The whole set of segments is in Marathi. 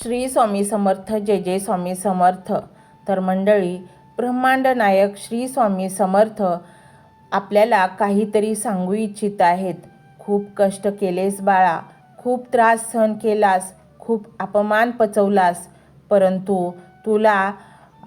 श्री स्वामी समर्थ. जय जय स्वामी समर्थ. तर मंडळी, ब्रह्मांड नायक श्री स्वामी समर्थ आपल्याला काहीतरी सांगू इच्छित आहेत. खूप कष्ट केलेस बाळा, खूप त्रास सहन केलास, खूप अपमान पचवलास, परंतु तुला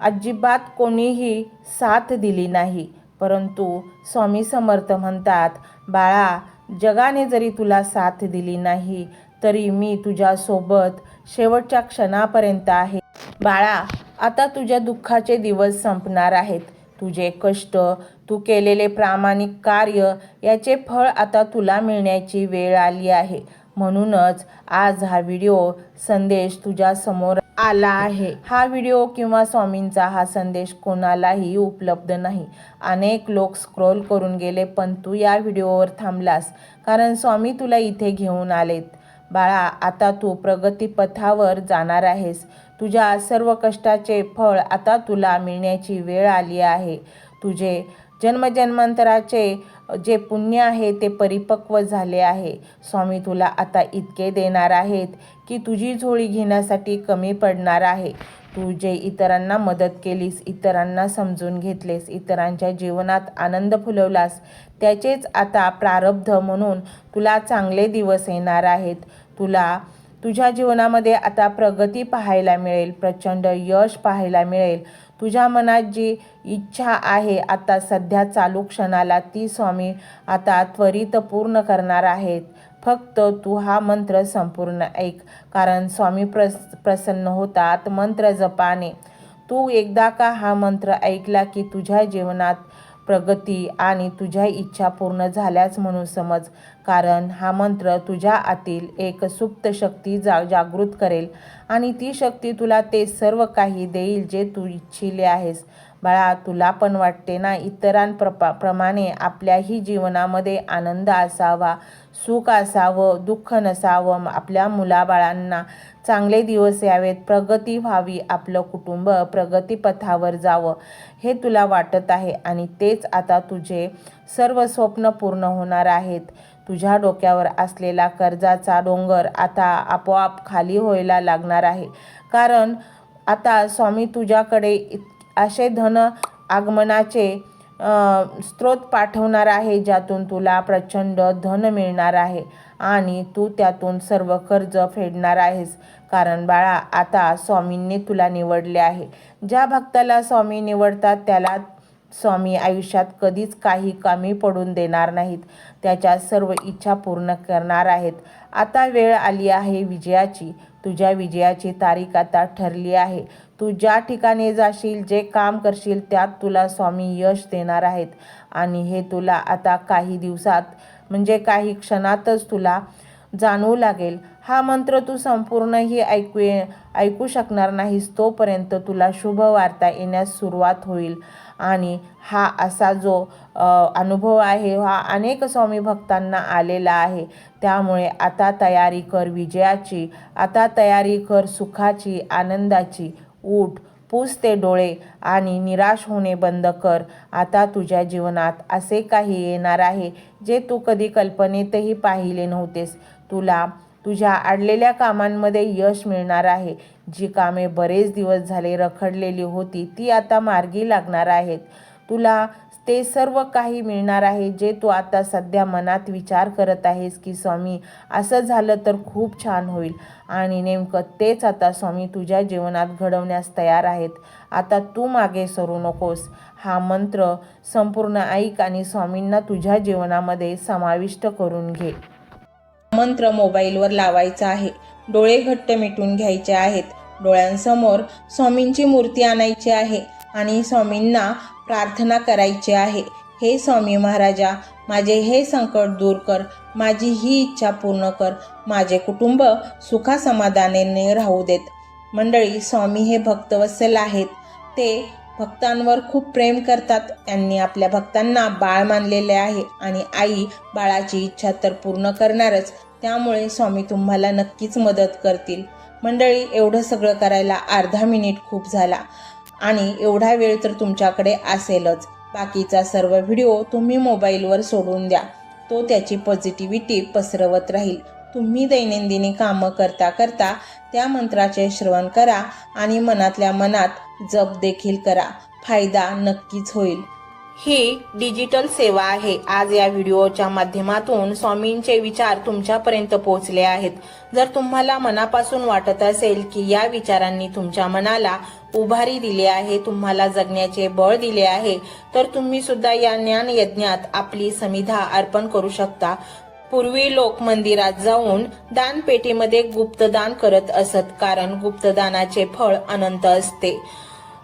अजिबात कोणीही साथ दिली नाही. परंतु स्वामी समर्थ म्हणतात, बाळा, जगाने जरी तुला साथ दिली नाही तरी मी तुझ्यासोबत शेवटच्या क्षणापर्यंत आहे. बाळा, आता तुझ्या दुःखाचे दिवस संपणार आहेत. तुझे कष्ट, तू केलेले प्रामाणिक कार्य याचे फळ आता तुला मिळण्याची वेळ आली आहे. म्हणूनच आज हा व्हिडिओ संदेश तुझ्या समोर आला आहे. हा व्हिडिओ किंवा स्वामींचा हा संदेश कोणालाही उपलब्ध नाही. अनेक लोक स्क्रोल करून गेले, पण तू या व्हिडिओवर थांबलास कारण स्वामी तुला इथे घेऊन आलेत. बाळा, आता तू प्रगतीपथावर जाणार आहेस. तुझ्या सर्व कष्टाचे फळ आता तुला मिळण्याची वेळ आली आहे. तुझे जन्मजन्मांतराचे जे पुण्य आहे ते परिपक्व झाले आहे. स्वामी तुला आता इतके देणार आहेत की तुझी झोळी घेण्यासाठी कमी पडणार आहे. तू जे इतरांना मदत केलीस, इतरांना समजून घेतलेस, इतरांच्या जीवनात आनंद फुलवलास, त्याचेच आता प्रारब्ध म्हणून तुला चांगले दिवस येणार आहेत. तुला तुझ्या जीवनामध्ये आता प्रगती पाहायला मिळेल, प्रचंड यश पाहायला मिळेल. तुझ्या मनात जी इच्छा आहे आता सध्या चालू क्षणाला ती स्वामी आता त्वरित पूर्ण करणार आहेत. फक्त तू हा मंत्र संपूर्ण ऐक, कारण स्वामी प्रसन्न होतात मंत्र जपाने. तू एकदा का हा मंत्र ऐकला की तुझ्या जीवनात प्रगती आणि तुझ्या इच्छा पूर्ण झाल्याच म्हणून समज. कारण हा मंत्र तुझ्या आतील एक सुप्त शक्ती जागृत करेल आणि ती शक्ती तुला ते सर्व काही देईल जे तू इच्छिले आहेस. बाळा, तुला पण वाटते ना इतरांप्रमाणे आपल्याही जीवनामध्ये आनंद असावा, सुख असावं, दुःख नसावं, आपल्या मुलाबाळांना चांगले दिवस यावेत, प्रगती व्हावी, आपलं कुटुंब प्रगतीपथावर जावं, हे तुला वाटत आहे. आणि तेच आता तुझे सर्व स्वप्न पूर्ण होणार आहेत. तुझ्या डोक्यावर असलेला कर्जाचा डोंगर आता आपोआप खाली व्हायला लागणार आहे. कारण आता स्वामी तुझ्याकडे असे धन आगमनाचे स्रोत पाठवणार आहे ज्यातून तुला प्रचंड धन मिळणार आहे आणि तू त्यातून सर्व कर्ज फेडणार आहेस. कारण बाळा, आता स्वामींनी तुला निवडले आहे. ज्या भक्ताला स्वामी निवडतात त्याला स्वामी आयुष्यात कधीच काही कमी पडून देणार नाहीत. त्याच्या सर्व इच्छा पूर्ण करणार आहेत. आता वेळ आली आहे विजयाची. तुझ्या विजयाची तारीख आता ठरली आहे. तू ज्या ठिकाणी जाशील, जे काम करशील त्यात तुला स्वामी यश देणार आहेत आणि हे तुला आता काही दिवसात म्हणजे काही क्षणातच तुला जाणवू लागेल. हा मंत्र तू संपूर्णही ऐकू शकणार नाहीस तोपर्यंत तुला शुभ वार्ता येण्यास सुरुवात होईल. आणि हा असा जो अनुभव आहे हा अनेक स्वामी भक्तांना आलेला आहे. त्यामुळे आता तयारी कर विजयाची, आता तयारी कर सुखाची, आनंदाची. उठ, पुस ते डोळे आणि निराश होणे बंद कर. आता तुझ्या जीवनात असे काही येणार आहे जे तू कधी कल्पनेतही पाहिले नव्हतेस. तुला तुझ्या अडलेल्या कामांमध्ये यश मिळणार आहे. जी कामे बरेच दिवस झाले रखडलेली होती ती आता मार्गी लागणार आहेत. तुला ते सर्व काही मिळणार आहे जे तू आता सध्या मनात विचार करत आहेस की स्वामी असं झालं तर खूप छान होईल. आणि नेमकं तेच आता स्वामी तुझ्या जीवनात घडवण्यास तयार आहेत. आता तू मागे सरू नकोस. हा मंत्र संपूर्ण ऐक आणि स्वामींना तुझ्या जीवनामध्ये समाविष्ट करून घे. मंत्र मोबाईलवर लावायचा आहे. डोळे घट्ट मिटून घ्यायचे आहेत. डोळ्यांसमोर स्वामींची मूर्ती आणायची आहे आणि स्वामींना प्रार्थना करायची आहे. हे स्वामी महाराजा, माझे हे संकट दूर कर, माझी ही इच्छा पूर्ण कर, माझे कुटुंब सुखासमाधानाने राहू देत. मंडळी, स्वामी हे भक्तवत्सल आहेत. ते भक्तांवर खूप प्रेम करतात. त्यांनी आपल्या भक्तांना बाळ मानलेले आहे आणि आई बाळाची इच्छा तर पूर्ण करणारच. त्यामुळे स्वामी तुम्हाला नक्कीच मदत करतील. मंडळी, एवढं सगळं करायला अर्धा मिनिट खूप झाला आणि एवढा वेळ तर तुमच्याकडे असेलच. बाकीचा सर्व व्हिडिओ तुम्ही मोबाईलवर सोडून द्या. तो त्याची पॉझिटिव्हिटी पसरवत राहील. तुम्ही दैनंदिनी कामं करता करता त्या मंत्राचे श्रवण करा आणि मनातल्या मनात जप देखील करा. फायदा नक्कीच होईल. ही डिजिटल सेवा आहे. आज या व्हिडिओच्या माध्यमातून स्वामींचे विचार तुमच्यापर्यंत पोहोचले आहेत. जर तुम्हाला मनापासून वाटत असेल की या विचारांनी तुमच्या मनाला उभारी दिली आहे, तुम्हाला जगण्याचे बळ दिले आहे, तर तुम्ही सुद्धा या ज्ञान यज्ञात आपली समिधा अर्पण करू शकता. पूर्वी लोक मंदिरात जाऊन दानपेटीमध्ये गुप्तदान करत असत, कारण गुप्तदानाचे फळ अनंत असते.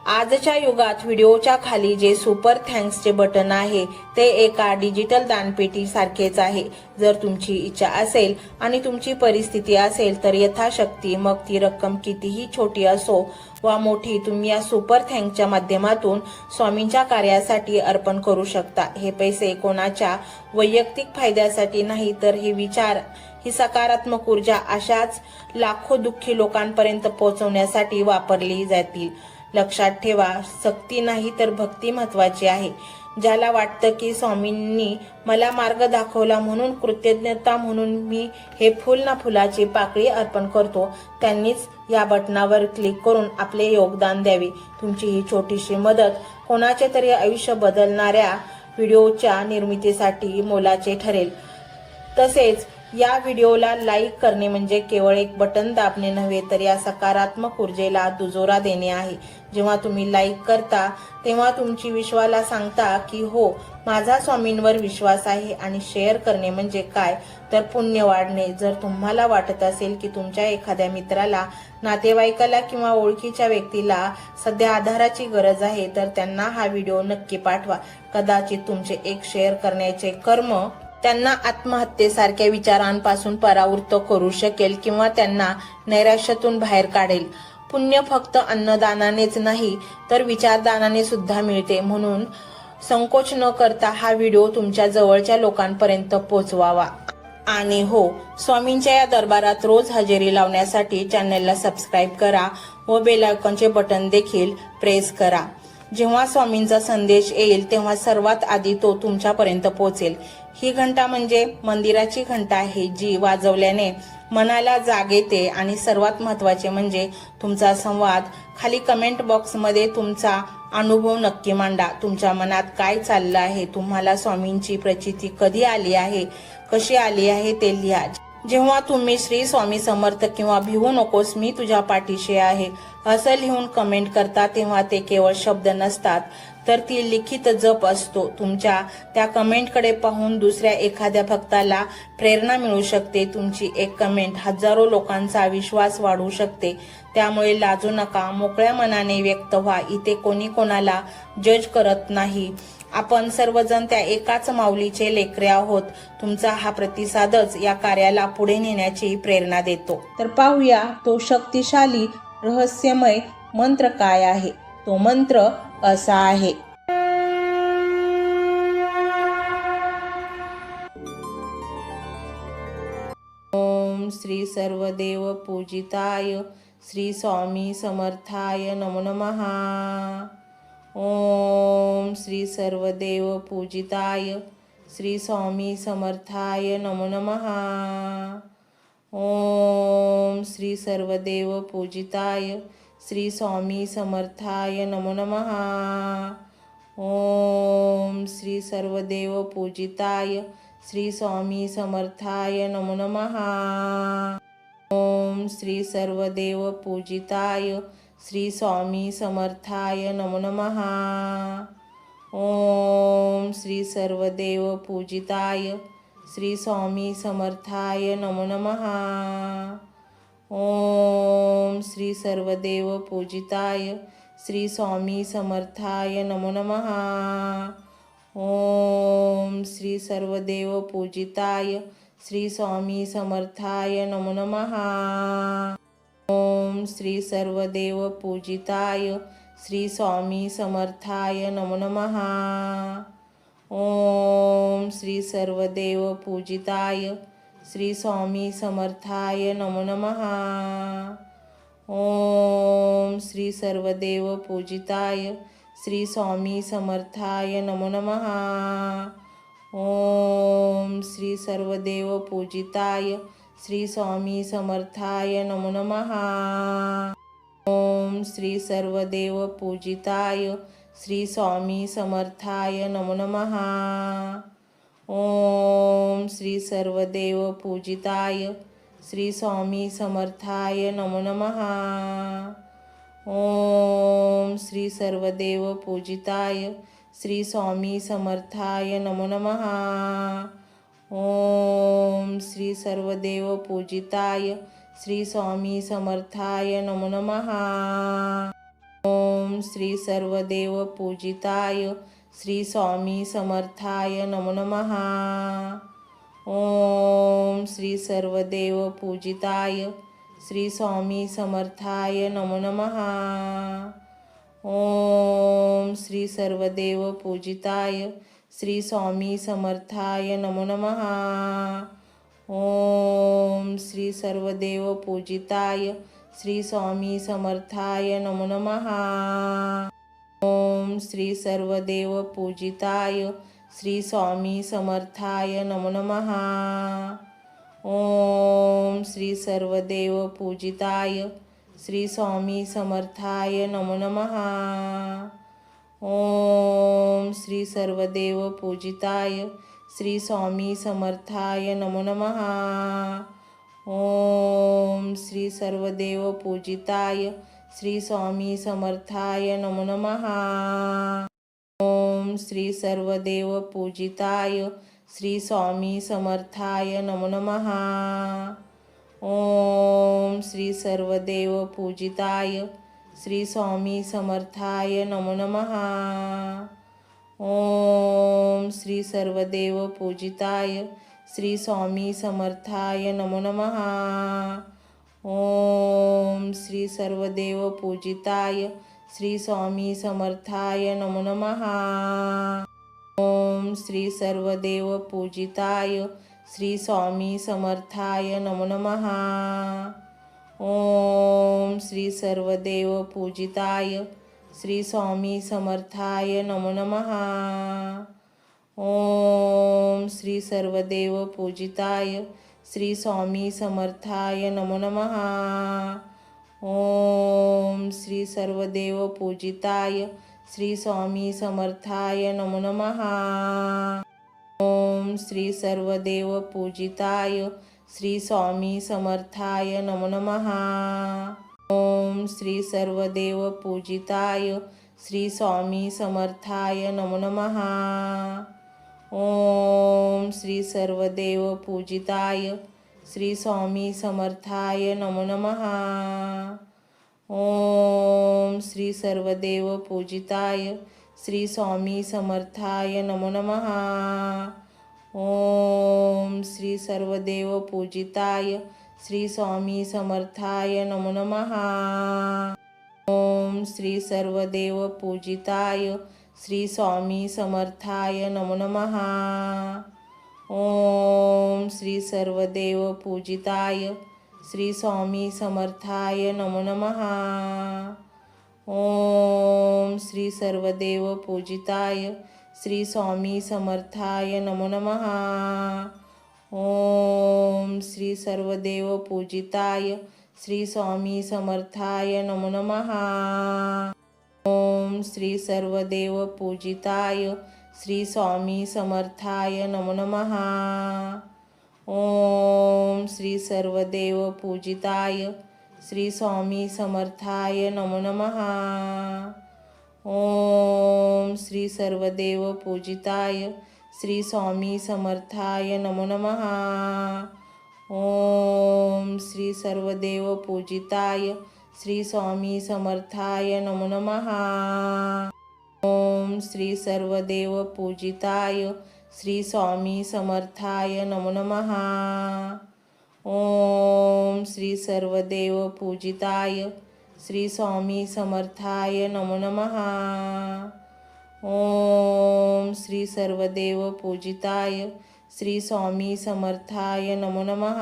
आजच्या युगात व्हिडिओच्या खाली जे सुपर थँक्सचे बटन आहे ते एका डिजिटल दानपेटी सारखेच आहे. जर तुमची इच्छा असेल आणि तुमची परिस्थिती असेल तर यथाशक्ती, मग ती रक्कम कितीही छोटी असो वा मोठी, तुम्ही या सुपर थँक्सच्या माध्यमातून स्वामींच्या कार्यासाठी अर्पण करू शकता. हे पैसे कोणाच्या वैयक्तिक फायद्यासाठी नाही, तर हे विचार, ही सकारात्मक ऊर्जा अशाच लाखो दुःखी लोकांपर्यंत पोहोचवण्यासाठी वापरली जातील. लक्षात ठेवा, सक्ती नाही तर भक्ती महत्वाची आहे. ज्याला वाटतं की स्वामींनी मला मार्ग दाखवला म्हणून कृतज्ञता म्हणून मी हे फुल ना फुलाची पाकळी अर्पण करतो, त्यांनीच या बटनावर क्लिक करून आपले योगदान द्यावे. तुमची ही छोटीशी मदत कोणाचे तरी आयुष्य बदलणाऱ्या व्हिडिओच्या निर्मितीसाठी मोलाचे ठरेल. तसेच या व्हिडिओला लाईक करणे म्हणजे केवळ एक बटन दाबणे नव्हे, तर या सकारात्मक ऊर्जेला दुजोरा देणे आहे. जेव्हा तुम्ही लाईक करता तेव्हा तुमची विश्वाला सांगता की हो, माझा स्वामींवर विश्वास आहे. आणि शेअर करणे म्हणजे काय, तर पुण्य वाढणे. जर तुम्हाला वाटत असेल की तुमच्या एखाद्या मित्राला, नातेवाईकाला किंवा ओळखीच्या व्यक्तीला सध्या आधाराची गरज आहे, तर त्यांना हा व्हिडिओ नक्की पाठवा. कदाचित तुमचे एक शेअर करण्याचे कर्म त्यांना आत्महत्येसारख्या विचारांपासून परावृत्त करू शकेल किंवा त्यांना नैराश्यातून बाहेर काढेल. पुण्य फक्त अन्नदानानेच नाही तर विचारदानाने सुद्धा मिळते. म्हणून संकोच न करता हा व्हिडिओ तुमच्या जवळच्या लोकांपर्यंत पोहोचवावा. आणि हो, स्वामींच्या या दरबारात रोज हजेरी लावण्यासाठी चॅनलला सबस्क्राईब करा व बेल आयकॉनचे बटन देखील प्रेस करा. जेव्हा स्वामींचा संदेश येईल तेव्हा सर्वात आधी तो तुमच्यापर्यंत पोहोचेल. ही घंटा म्हणजे मंदिराची घंटा आहे, जी वाजवल्याने मनाला जाग येते. आणि सर्वात महत्त्वाचे म्हणजे तुमचा संवाद. खाली कमेंट बॉक्समध्ये तुमचा अनुभव नक्की मांडा. तुमच्या मनात काय चाललं आहे, तुम्हाला स्वामींची प्रचिती कधी आली आहे, कशी आली आहे ते लिहा. जेव्हा तुम्ही श्री स्वामी समर्थ किंवा भिवू नकोस मी तुझ्या पाठीशी आहे असं लिहून कमेंट करता, तेव्हा ते केवळ शब्द नसतात, तर ती लिखित जप असतो. तुमच्या त्या कमेंटकडे पाहून दुसऱ्या एखाद्या भक्ताला प्रेरणा मिळू शकते. तुमची एक कमेंट हजारो लोकांचा विश्वास वाढवू शकते. त्यामुळे लाजू नका, मोकळ्या मनाने व्यक्त व्हा. इथे कोणी कोणाला जज करत नाही. आपण सर्वजण त्या एकाच माऊलीचे लेकरे आहोत. तुमचा हा प्रतिसादच या कार्याला पुढे नेण्याची प्रेरणा देतो. तर पाहूया तो शक्तिशाली रहस्यमय मंत्र काय आहे. तो मंत्र असा आहे. ओम श्री सर्वदेव पूजिताय श्री स्वामी समर्थाय नमो नमः. ओम श्री सर्वदेव पूजिताय श्री स्वामी समर्थाय नमो नमः. ओम श्री सर्वदेव पूजिताय श्री स्वामी समर्थाय नमो नमः. ओम श्री सर्वदेव पूजिताय श्री स्वामी समर्थाय नमो नमः. ओम श्री सर्वदेव पूजिताय श्री स्वामी समर्थाय नमो नमः. ओम श्री सर्वदेव पूजिताय श्री स्वामी समर्थाय नमो नमः. ओम श्री सर्वदेव पूजिताय श्री स्वामी समर्थाय नमो नमः. ओम श्री सर्वदेव पूजिताय श्री स्वामी समर्थाय नमो नमः. ओम श्री सर्वदेव पूजिताय श्री स्वामी समर्थाय नमो नमः. ओम श्री सर्वदेव पूजिताय श्री स्वामी समर्थाय नमो नमः. ओम श्री सर्वदेव पूजिताय श्री स्वामी समर्थाय नमो नमः. ओम श्री सर्वदेव पूजिताय श्री स्वामी समर्थाय नमो नमः। ओम श्री सर्वदेव पूजिताय श्री स्वामी समर्थाय नमो नमः। ओम श्री सर्वदेव पूजिताय श्री स्वामी समर्थाय नमो नमः। ओम श्री सर्वदेव पूजिताय श्री स्वामी समर्थाय नमो नमः। ओम श्री सर्वदेव पूजिताय श्री स्वामी समर्थाय नमो नमः। ओम श्री सर्वदेव पूजिताय श्री स्वामी समर्थाय नमो नमः। ओम श्री सर्वदेव पूजिताय श्री स्वामी समर्थाय नमो नमः। ओम श्री सर्वदेव पूजिताय श्री स्वामी समर्थाय नमो नमः। ओम श्री सर्वदेव पूजिताय श्री स्वामी समर्थाय नमो नमः। ओम श्री सर्वदेव पूजिताय श्री स्वामी समर्थाय नमो नमः। ओम श्री सर्वदेव पूजिताय श्री स्वामी समर्थाय नमो नमः। ओम श्री सर्वदेव पूजिताय श्री स्वामी समर्थाय नमो नमः। ओम श्री सर्वदेव पूजिताय श्री स्वामी समर्थाय नमो नमः। ओम श्री सर्वदेव पूजिताय श्री स्वामी समर्थाय नमो नमः। ओम श्री सर्वदेव पूजिताय श्री स्वामी समर्थाय नमो नमः। ओम श्री सर्वदेव पूजिताय श्री स्वामी समर्थाय नमो नमः। ओम श्री सर्वदेव पूजिताय श्री स्वामी समर्थाय नमो नमः। ओम श्री सर्वदेव पूजिताय श्री स्वामी समर्थाय नमो नमः। ओम श्री सर्वदेव पूजिताय श्री स्वामी समर्थाय नमो नमः। ओम श्री सर्वदेव पूजिताय श्री स्वामी समर्थाय नमो नमः। ओम श्री सर्वदेव पूजिताय श्री स्वामी समर्थाय नमो नमः। ओम श्री सर्वदेव पूजिताय श्री स्वामी समर्थाय नमो नमः। ओम श्री सर्वदेव पूजिताय श्री स्वामी समर्थाय नमो नमः। ओम श्री सर्वदेव पूजिताय श्री स्वामी समर्थाय नमो नमः। ओम श्री सर्वदेव पूजिताय श्री स्वामी समर्थाय नमो नमः। ओम श्री सर्वदेव पूजिताय श्री स्वामी समर्थाय नमो नमः। ओम श्री सर्वदेव पूजिताय श्री स्वामी समर्थाय नमो नमः। ओम श्री सर्वदेव पूजिताय श्री स्वामी समर्थाय नमो नमः। ओम श्री सर्वदेव पूजिताय श्री स्वामी समर्थाय नमो नमः। ओम श्री सर्वदेव पूजिताय श्री स्वामी समर्थाय नमो नमः। ओम श्री सर्वदेव पूजिताय श्री स्वामी समर्थाय नमो नमः। ओम श्री सर्वदेव पूजिताय श्री स्वामी समर्थाय नमो नमः। ओम श्री सर्वदेव पूजिताय श्री स्वामी समर्थाय नमो नमः। ओम श्री सर्वदेव पूजिताय श्री स्वामी समर्थाय नमो नमः। ओम श्री सर्वदेव पूजिताय श्री स्वामी समर्थाय नमो नमः। ओम श्री सर्वदेव पूजिताय श्री स्वामी समर्थाय नमो नमः। ओम श्री सर्वदेव पूजिताय श्री स्वामी समर्थाय नमो नमः।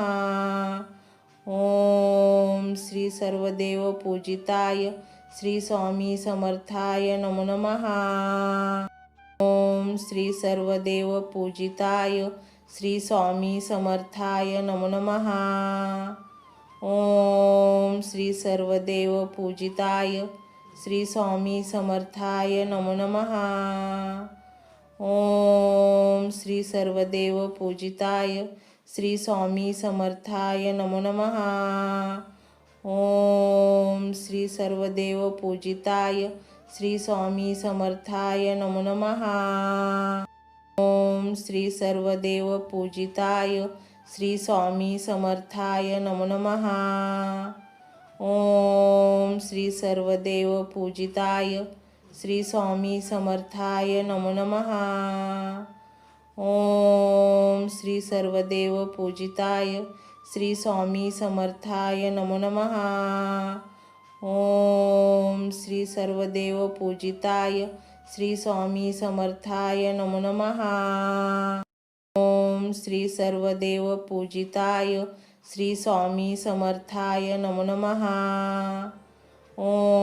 ओम श्री सर्वदेव पूजिताय श्री स्वामी समर्थाय नमो नमः। ओम श्री सर्वदेव पूजिताय श्री स्वामी समर्थाय नमो नमः. ओम श्री सर्वदेव पूजिताय श्री स्वामी समर्थाय नमो नमः. ओम श्री सर्वदेव पूजिताय श्री स्वामी समर्थाय नमो नमः. ओम श्री सर्वदेव पूजिताय श्री स्वामी समर्थाय नमो नमः. ओम श्री सर्वदेव पूजिताय श्री स्वामी समर्थाय नमो नमः. ओम श्री सर्वदेव पूजिताय श्री स्वामी समर्थाय नमो नमः. ओम श्री सर्वदेव पूजिताय श्री स्वामी समर्थाय नमो नमः. ओम श्री सर्वदेव पूजिताय श्री स्वामी समर्थाय नमो नमः. ओम श्री सर्वदेव पूजिताय श्री स्वामी समर्थाय नमो नमः.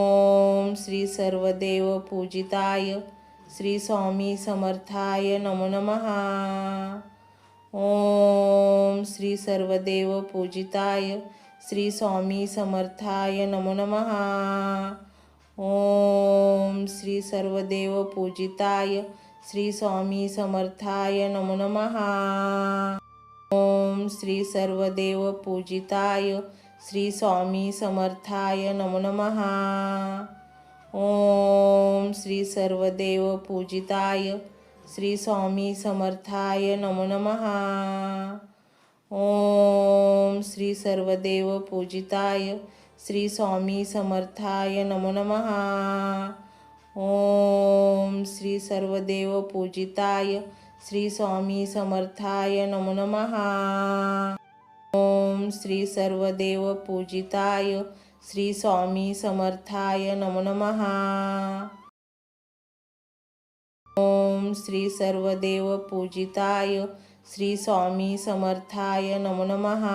ओम श्री सर्वदेव पूजिताय श्री स्वामी समर्थाय नमो नमः. ओम श्री सर्वदेव पूजिताय श्री स्वामी समर्थाय नमो नमः. ओम श्री सर्वदेव पूजिताय श्री स्वामी समर्थाय नमो नमः. ओम श्री सर्वदेव पूजिताय श्री स्वामी समर्थाय नमो नमः. ओम श्री सर्वदेव पूजिताय श्री स्वामी समर्थाय नमो नमः. ओम श्री सर्वदेव पूजिताय श्री स्वामी समर्थाय नमो नमः. ओम श्री सर्वदेव पूजिताय श्री स्वामी समर्थाय नमो नमः. ओम श्री सर्वदेव पूजिताय श्री स्वामी समर्थाय नमो नमः. ओम श्री सर्वदेव पूजिताय श्री स्वामी समर्थाय नमो नमः.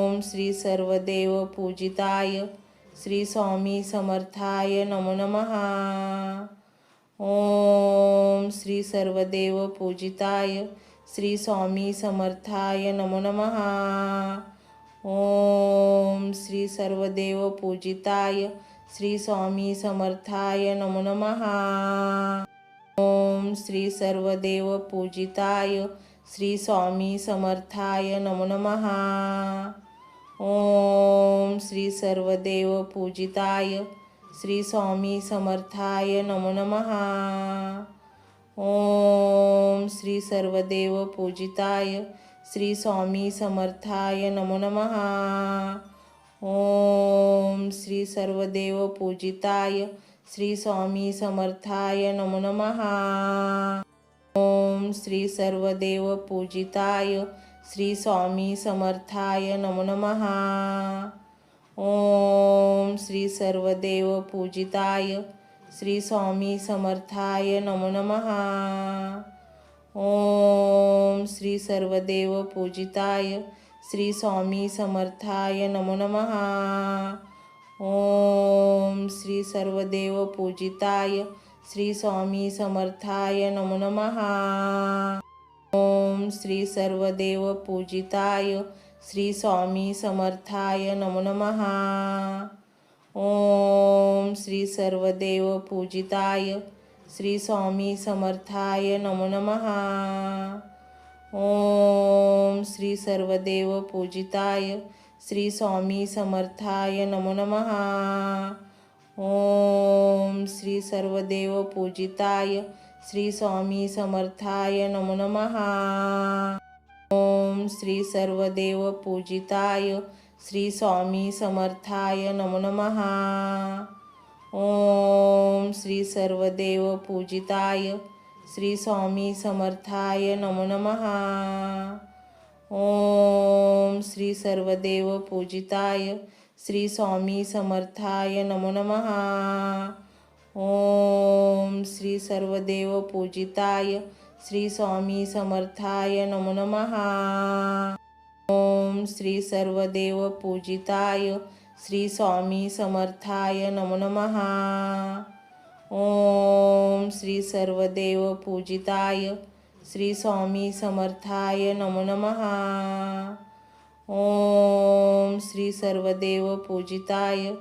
ओम श्री सर्वदेव पूजिताय श्री स्वामी समर्थाय नमो नमः. ओम श्री सर्वदेव पूजिताय श्री स्वामी समर्थाय नमो नमः. ओम श्री सर्वदेव पूजिताय श्री स्वामी समर्थाय नमो नमः. ओम श्री सर्वदेव पूजिताय श्री स्वामी समर्थाय नमो नमः. ओम श्री सर्वदेव पूजिताय श्री स्वामी समर्थाय नमो नमः. ओम श्री सर्वदेव पूजिताय श्री स्वामी समर्थाय नमो नमः. ओम श्री सर्वदेव पूजिताय श्री स्वामी समर्थाय नमो नमः. ओम श्री सर्वदेव पूजिताय श्री स्वामी समर्थाय नमो नमः. ओम श्री सर्वदेव पूजिताय श्री स्वामी समर्थाय नमो नमः. ओम श्री सर्वदेव पूजिताय श्री स्वामी समर्थाय नमो नमः. ओम श्री सर्वदेव पूजिताय श्री स्वामी समर्थाय नमो नमः. ओम श्री सर्वदेव पूजिताय श्री स्वामी समर्थाय नमो नमः. ओम श्री सर्वदेव पूजिताय श्री स्वामी समर्थाय नमो नमः. ओम श्री सर्वदेव पूजिताय श्री स्वामी समर्थाय नमो नमः. ओम श्री सर्वदेव पूजिताय श्री स्वामी समर्थाय नमो नमः. ओम श्री सर्वदेव पूजिताय श्री स्वामी समर्थाय नमो नमः. ओम श्री सर्वदेव पूजिताय श्री स्वामी समर्थाय नमो नमः. ओम श्री सर्वदेव पूजिताय श्री स्वामी समर्थाय नमो नमः. ओम श्री सर्वदेव पूजिताय श्री स्वामी समर्थाय नमो नमः. ओम श्री सर्वदेव पूजिताय श्री स्वामी समर्थाय नमो नमः. ओम श्री सर्वदेव पूजिताय श्री स्वामी समर्थाय नमो नमः. ओम श्री सर्वदेव पूजिताय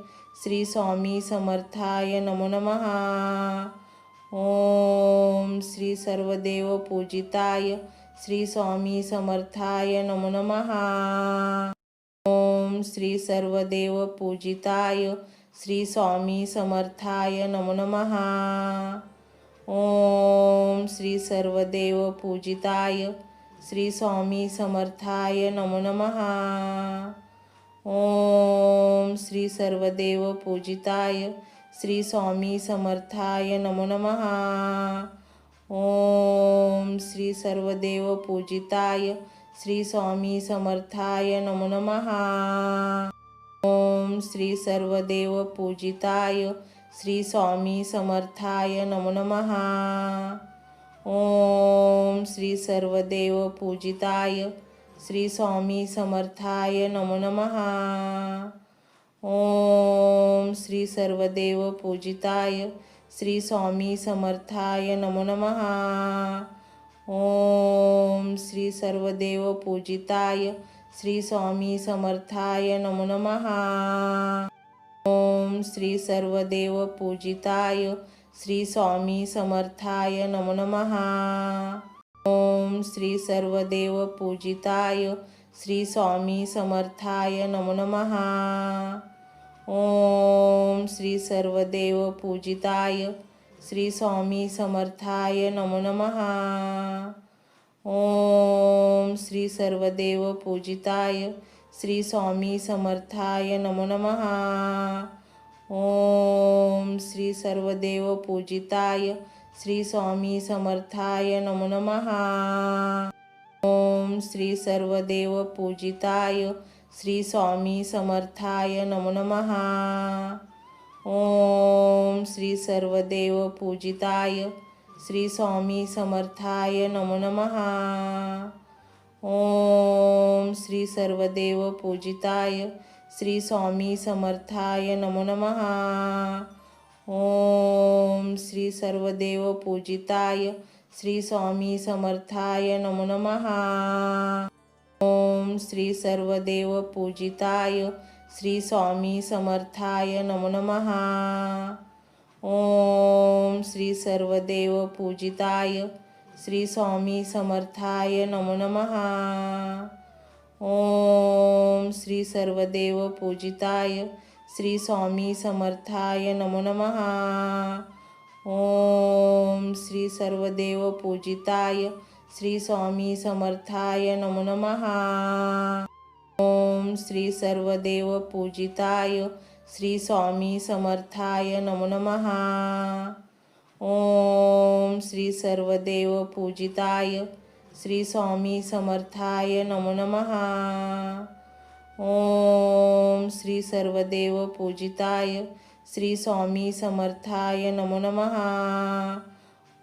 श्री स्वामी समर्थाय नमो नमः. ओम श्री सर्वदेव पूजिताय श्री स्वामी समर्थाय नमो नमः. ओम श्री सर्वदेव पूजिताय श्री स्वामी समर्थाय नमो नमः. ओम श्री सर्वदेव पूजिताय श्री स्वामी समर्थाय नमो नमः. ओम श्री सर्वदेव पूजिताय श्री स्वामी समर्थाय नमो नमः. ओम श्री सर्वदेव पूजिताय श्री स्वामी समर्थाय नमो नमः. ओम श्री सर्वदेव पूजिताय श्री स्वामी समर्थाय नमो नमः. ओम श्री सर्वदेव पूजिताय श्री स्वामी समर्थाय नमो नमः. ओम श्री सर्वदेव पूजिताय श्री स्वामी समर्थाय नमो नमः. ओम श्री सर्वदेव पूजिताय श्री स्वामी समर्थाय नमो नमः. ओम श्री सर्वदेव पूजिताय श्री स्वामी समर्थाय नमो नमः. ओम श्री सर्वदेव पूजिताय श्री स्वामी समर्थाय नमो नमः. ओम श्री सर्वदेव पूजिताय श्री स्वामी समर्थाय नमो नमः. ओम श्री सर्वदेव पूजिताय श्री स्वामी समर्थाय नमो नमः. ओम श्री सर्वदेव पूजिताय श्री स्वामी समर्थाय नमो नमः. ओम श्री सर्वदेव पूजिताय श्री स्वामी समर्थाय नमो नमः. ओम श्री सर्वदेव पूजिताय श्री स्वामी समर्थाय नमो नमः. ओम श्री सर्वदेव पूजिताय श्री स्वामी समर्थाय नमो नमः. ओम श्री सर्वदेव पूजिताय श्री स्वामी समर्थाय नमो नमः. ओम श्री सर्वदेव पूजिताय श्री स्वामी समर्थाय नमो नमः. ओम श्री सर्वदेव पूजिताय श्री स्वामी समर्थाय नमो नमः. ओम श्री सर्वदेव पूजिताय श्री स्वामी समर्थाय नमो नमः. ओम श्री सर्वदेव पूजिताय श्री स्वामी समर्थाय नमो नमः. ओम श्री सर्वदेव पूजिताय श्री स्वामी समर्थाय नमो नमः. ओम श्री सर्वदेव पूजिताय श्री स्वामी समर्थाय नमो नमः. ओम श्री सर्वदेव पूजिताय श्री स्वामी समर्थाय नमो नमः.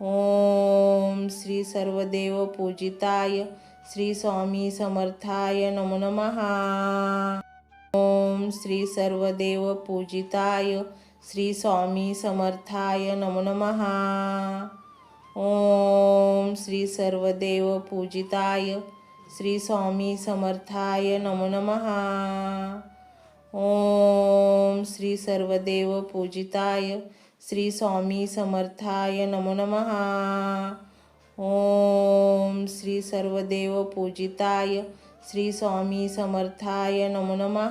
ओम श्री सर्वदेव पूजिताय श्री स्वामी समर्थाय नमो नमः. ओम श्री सर्वदेव पूजिताय श्री स्वामी समर्थाय नमो नमः. ओम श्री सर्वदेव पूजिताय श्री स्वामी समर्थाय नमो नमः. ओम श्री सर्वदेव पूजिताय श्री स्वामी समर्थाय नमो नमः. ओम श्री सर्वदेव पूजिताय श्री स्वामी समर्थाय नमो नमः.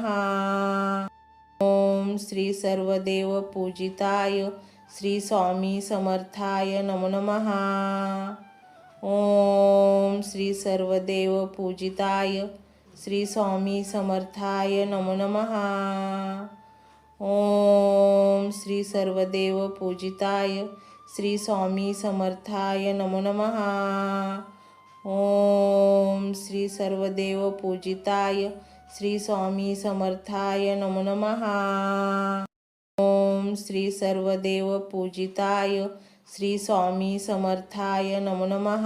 ओम श्री सर्वदेव पूजिताय श्री स्वामी समर्थाय नमो नमः. ओम श्री सर्वदेव पूजिताय श्री स्वामी समर्थाय नमो नमः. ओम श्री सर्वदेव पूजिताय श्री स्वामी समर्थाय नमो नमः. ओम श्री सर्वदेव पूजिताय श्री स्वामी समर्थाय नमो नमः. ओम श्री सर्वदेव पूजिताय श्री स्वामी समर्थाय नमो नमः.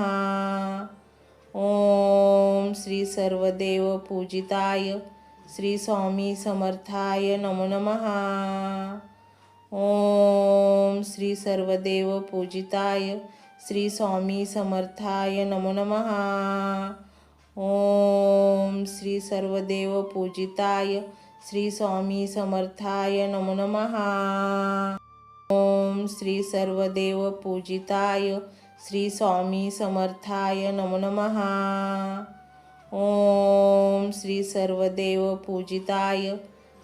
ओम श्री सर्वदेव पूजिताय श्री स्वामी समर्थाय नमो नमः. ओम श्री सर्वदेव पूजिताय श्री स्वामी समर्थाय नमो नमः. ओम श्री सर्वदेव पूजिताय श्री स्वामी समर्थाय नमो नमः. ओम श्री सर्वदेव पूजिताय श्री स्वामी समर्थाय नमो नमः. ओम श्री सर्वदेव पूजिताय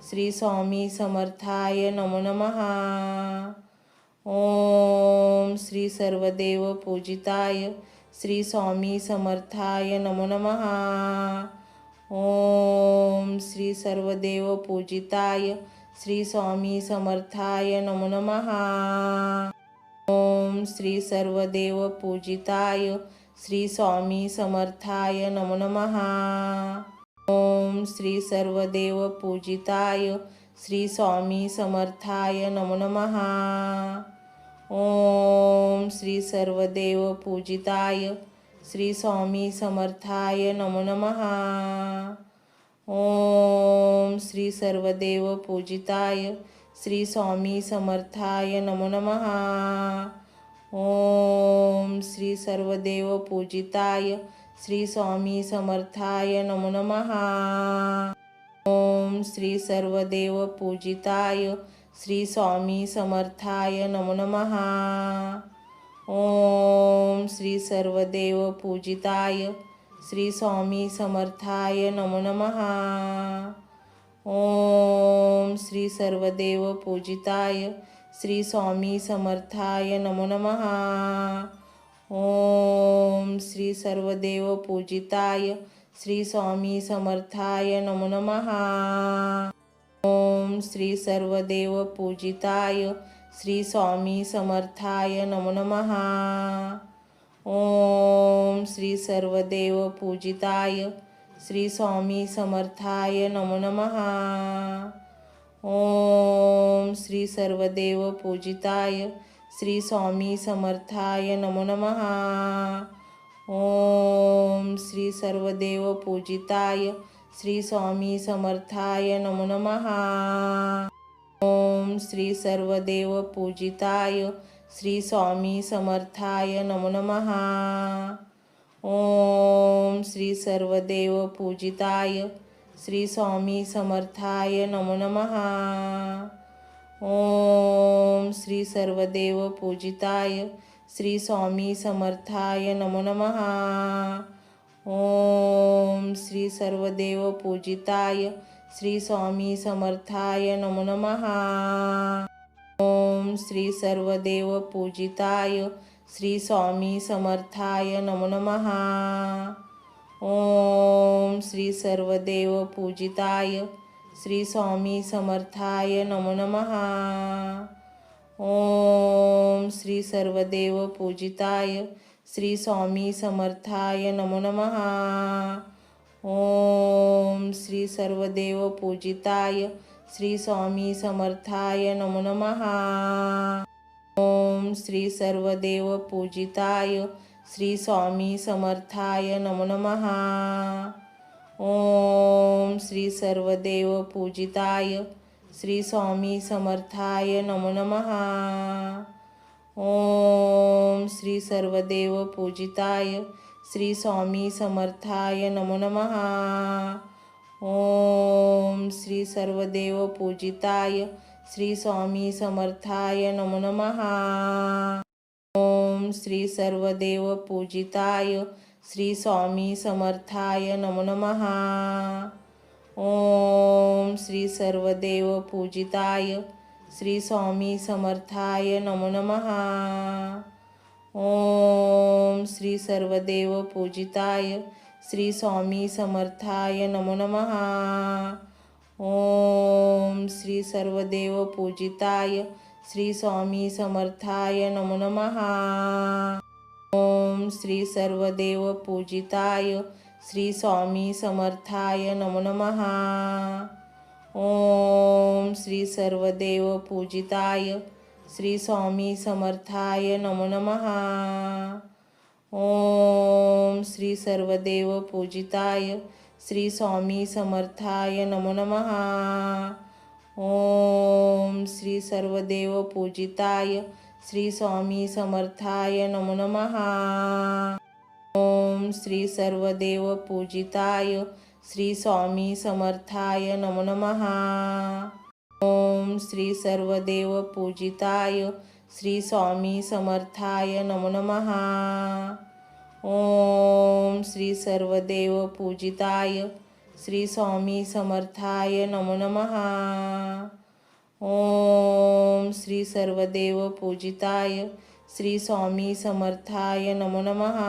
श्री स्वामी समर्थाय नमो नमः. ओम श्री सर्वदेव पूजिताय श्री स्वामी समर्थाय नमो नमः. ओम श्री सर्वदेव पूजिताय श्री स्वामी समर्थाय नमो नमः. ओम श्री सर्वदेव पूजिताय श्री स्वामी समर्थाय नमो नमः. ओम श्री सर्वदेव पूजिताय श्री स्वामी समर्थाय नमो नमः. ओम श्री सर्वदेव पूजिताय श्री स्वामी समर्थाय नमो नमः. ओम श्री सर्वदेव पूजिताय श्री स्वामी समर्थाय नमो नमः. ओम श्री सर्वदेव पूजिताय श्री स्वामी समर्थाय नमो नमः. ओम श्री सर्वदेव पूजिताय श्री स्वामी समर्थाय नमो नमः. ओम श्री सर्वदेव पूजिताय श्री स्वामी समर्थाय नमो नमः. ओम श्री सर्वदेव पूजिताय श्री स्वामी समर्थाय नमो नमः. ओम श्री सर्वदेव पूजिताय श्री स्वामी समर्थाय नमो नमः. ओम श्री सर्वदेव पूजिताय श्री स्वामी समर्थाय नमो नमः. ओम श्री सर्वदेव पूजिताय श्री स्वामी समर्थाय नमो नमः. ओम श्री सर्वदेव पूजिताय श्री स्वामी समर्थाय नमो नमः. ओम श्री सर्वदेव पूजिताय श्री स्वामी समर्थाय नमो नमः. ओम श्री सर्वदेव पूजिताय श्री स्वामी समर्थाय नमो नमः. ओम श्री सर्वदेव पूजिताय श्री स्वामी समर्थाय नमो नमः. ओम श्री सर्वदेव पूजिताय श्री स्वामी समर्थाय नमो नमः. ओम श्री सर्वदेव पूजिताय श्री स्वामी समर्थाय नमो नमः. ओम श्री सर्वदेव पूजिताय श्री स्वामी समर्थाय नमो नमः. ओम श्री सर्वदेव पूजिताय श्री स्वामी समर्थाय नमो नमः. ओम श्री सर्वदेव पूजिताय श्री स्वामी समर्थाय नमो नमः. ओम श्री सर्वदेव पूजिताय श्री स्वामी समर्थाय नमो नमः. ओम श्री सर्वदेव पूजिताय श्री स्वामी समर्थाय नमो नमः. ओम श्री सर्वदेव पूजिताय श्री स्वामी समर्थाय नमो नमः. ओम श्री सर्वदेव पूजिताय श्री स्वामी समर्थाय नमो नमः. ओम श्री सर्वदेव पूजिताय श्री स्वामी समर्थाय नमो नमः. ओम श्री सर्वदेव पूजिताय श्री स्वामी समर्थाय नमो नमः. ओम श्री सर्वदेव पूजिताय श्री स्वामी समर्थाय नमो नमः. ओम श्री सर्वदेव पूजिताय श्री स्वामी समर्थाय नमो नमः. ओम श्री सर्वदेव पूजिताय श्री स्वामी समर्थाय नमो नमः. ओम श्री सर्वदेव पूजिताय श्री स्वामी समर्थाय नमो नमः. ओम श्री सर्वदेव पूजिताय श्री स्वामी समर्थाय नमो नमः. ओम श्री सर्वदेव पूजिताय श्री स्वामी समर्थाय नमो नमः. ओम श्री सर्वदेव पूजिताय श्री स्वामी समर्थाय नमो नमः। ओम श्री सर्वदेव पूजिताय श्री स्वामी समर्थाय नमो नमः। ओम श्री सर्वदेव पूजिताय श्री स्वामी समर्थाय नमो नमः। ओम श्री सर्वदेव पूजिताय श्री स्वामी समर्थाय नमो नमः। ओम श्री सर्वदेव पूजिताय श्री स्वामी समर्थाय नमो नमः।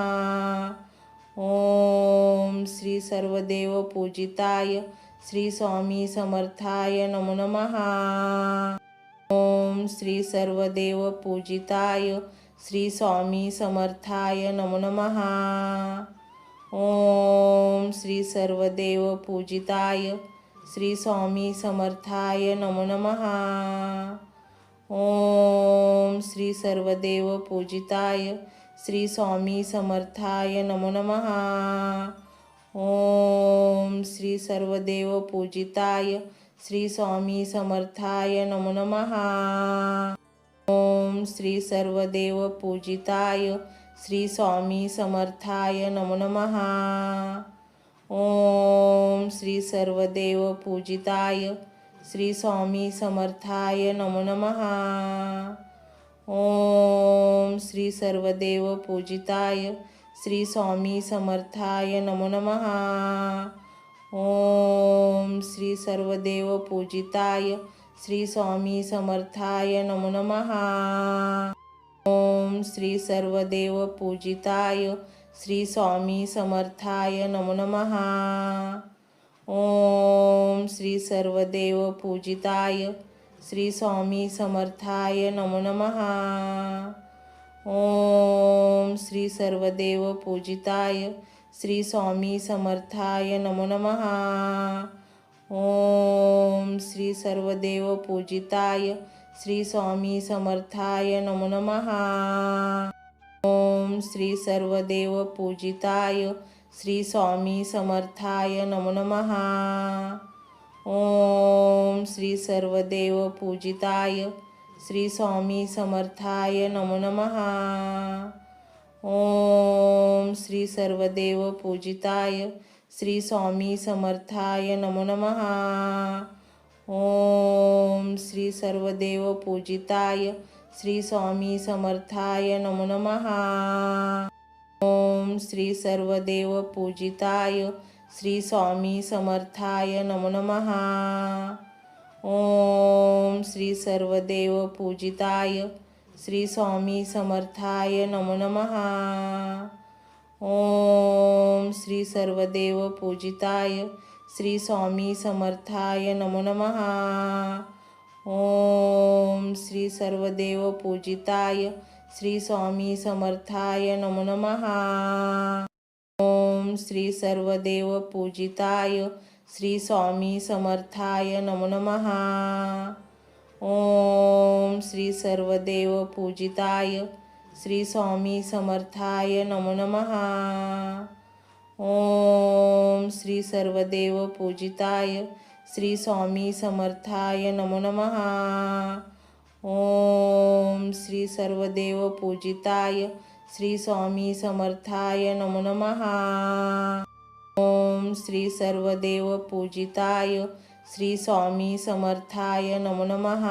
ओम श्री सर्वदेव पूजिताय श्री स्वामी समर्थाय नमो नमः। ओम श्री सर्वदेव पूजिताय श्री स्वामी समर्थाय नमो नमः। ओम श्री सर्वदेव पूजिताय श्री स्वामी समर्थाय नमो नमः। ओम श्री सर्वदेव पूजिताय श्री स्वामी समर्थाय नमो नमः। ओम श्री सर्वदेव पूजिताय श्री स्वामी समर्थाय नमो नमः। ओम श्री सर्वदेव पूजिताय श्री स्वामी समर्थाय नमो नमः। ओम श्री सर्वदेव पूजिताय श्री स्वामी समर्थाय नमो नमः। ओम श्री सर्वदेव पूजिताय श्री स्वामी समर्थाय नमो नमः। ओम श्री सर्वदेव पूजिताय श्री स्वामी समर्थाय नमो नमः। ओम श्री सर्वदेव पूजिताय श्री स्वामी समर्थाय नमो नमः। ओम श्री सर्वदेव पूजिताय श्री स्वामी समर्थाय नमो नमः। ओम श्री सर्वदेव पूजिताय श्री स्वामी समर्थाय नमो नमः। ओम श्री सर्वदेव पूजिताय श्री स्वामी समर्थाय नमो नमः। ओम श्री सर्वदेव पूजिताय श्री स्वामी समर्थाय नमो नमः। ओम श्री सर्वदेव पूजिताय श्री स्वामी समर्थाय नमो नमः। ओम श्री सर्वदेव पूजिताय श्री स्वामी समर्थाय नमो नमः। ओम श्री सर्वदेव पूजिताय श्री स्वामी समर्थाय नमो नमः। ओम श्री सर्वदेव पूजिताय श्री स्वामी समर्थाय नमो नमः। ओम श्री सर्वदेव पूजिताय श्री स्वामी समर्थाय नमो नमः। ओम श्री सर्वदेव पूजिताय श्री स्वामी समर्थाय नमो नमः। ओम श्री सर्वदेव पूजिताय श्री स्वामी समर्थाय नमो नमः। ओम श्री सर्वदेव पूजिताय श्री स्वामी समर्थाय नमो नमः। ओम श्री सर्वदेव पूजिताय श्री स्वामी समर्थाय नमो नमः। ओम श्री सर्वदेव पूजिताय श्री स्वामी समर्थाय नमो नमः। ओम श्री सर्वदेव पूजिताय श्री स्वामी समर्थाय नमो नमः। ओम श्री सर्वदेव पूजिताय श्री स्वामी समर्थाय नमो नमः।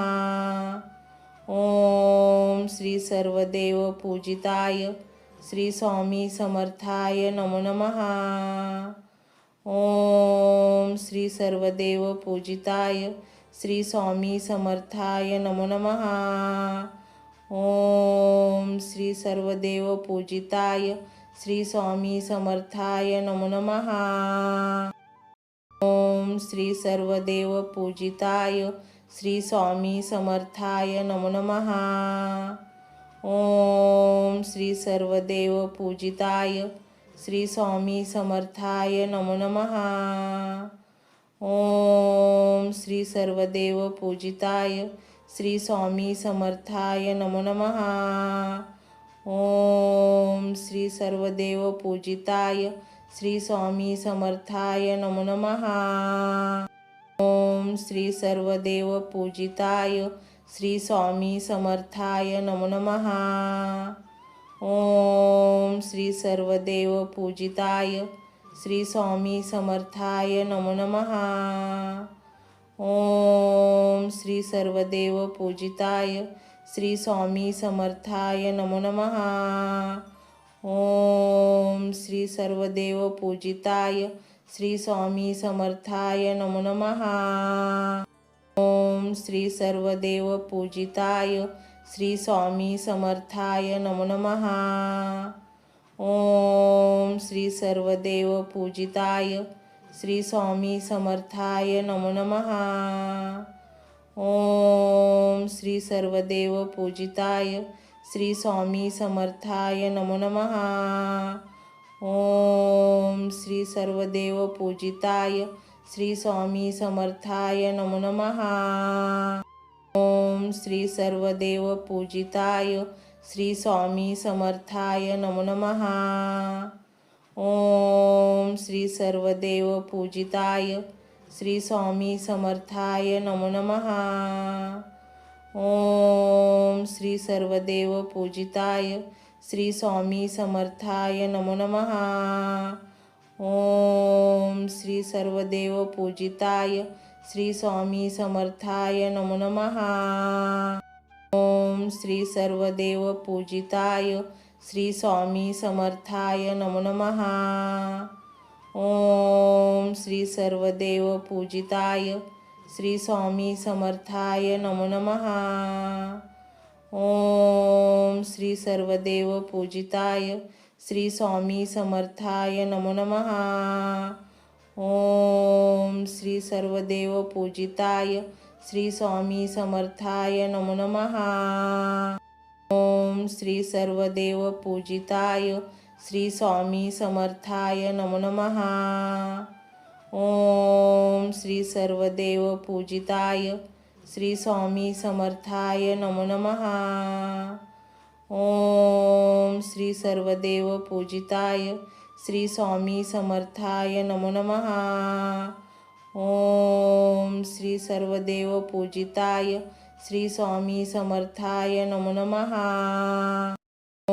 ओम श्री सर्वदेव पूजिताय श्री स्वामी समर्थाय नमो नमः। ओम श्री सर्वदेव पूजिताय श्री स्वामी समर्थाय नमो नमः। ओम श्री सर्वदेव पूजिताय श्री स्वामी समर्थाय नमो नमः। ओम श्री सर्वदेव पूजिताय श्री स्वामी समर्थाय नमो नमः। ओम श्री सर्वदेव पूजिताय श्री स्वामी समर्थाय नमो नमः। ओम श्री सर्वदेव पूजिताय श्री स्वामी समर्थाय नमो नमः। ओम श्री सर्वदेव पूजिताय श्री स्वामी समर्थाय नमो नमः। ओम श्री सर्वदेव पूजिताय श्री स्वामी समर्थाय नमो नमः। ओम श्री सर्वदेव पूजिताय श्री स्वामी समर्थाय नमो नमः। ओम श्री सर्वदेव पूजिताय श्री स्वामी समर्थाय नमो नमः। ओम श्री सर्वदेव पूजिताय श्री स्वामी समर्थाय नमो नमः। ओम श्री सर्वदेव पूजिताय श्री स्वामी समर्थाय नमो नमः। ओम श्री सर्वदेव पूजिताय श्री स्वामी समर्थाय नमो नमः। ओम श्री सर्वदेव पूजिताय श्री स्वामी समर्थाय नमो नमः। ओम श्री सर्वदेव पूजिताय श्री स्वामी समर्थाय नमो नमः। ओम श्री सर्वदेव पूजिताय श्री स्वामी समर्थाय नमो नमः। ओम श्री सर्वदेव पूजिताय श्री स्वामी समर्थाय नमो नमः। ओम श्री सर्वदेव पूजिताय श्री स्वामी समर्थाय नमो नमः। ओम श्री सर्वदेव पूजिताय श्री स्वामी समर्थाय नमो नमः। ओम श्री सर्वदेव पूजिताय श्री स्वामी समर्थाय नमो नमः। ओम श्री सर्वदेव पूजिताय श्री स्वामी समर्थाय नमो नमः। ओम श्री सर्वदेव पूजिताय श्री स्वामी समर्थाय नमो नमः। ओम श्री सर्वदेव पूजिताय श्री स्वामी समर्थाय नमो नमः। ओम श्री सर्वदेव पूजिताय श्री स्वामी समर्थाय नमो नमः। ओम श्री सर्वदेव पूजिताय श्री स्वामी समर्थाय नमो नमः। ओम श्री सर्वदेव पूजिताय श्री स्वामी समर्थाय नमो नमः। ओम श्री सर्वदेव पूजिताय श्री स्वामी समर्थाय नमो नमः।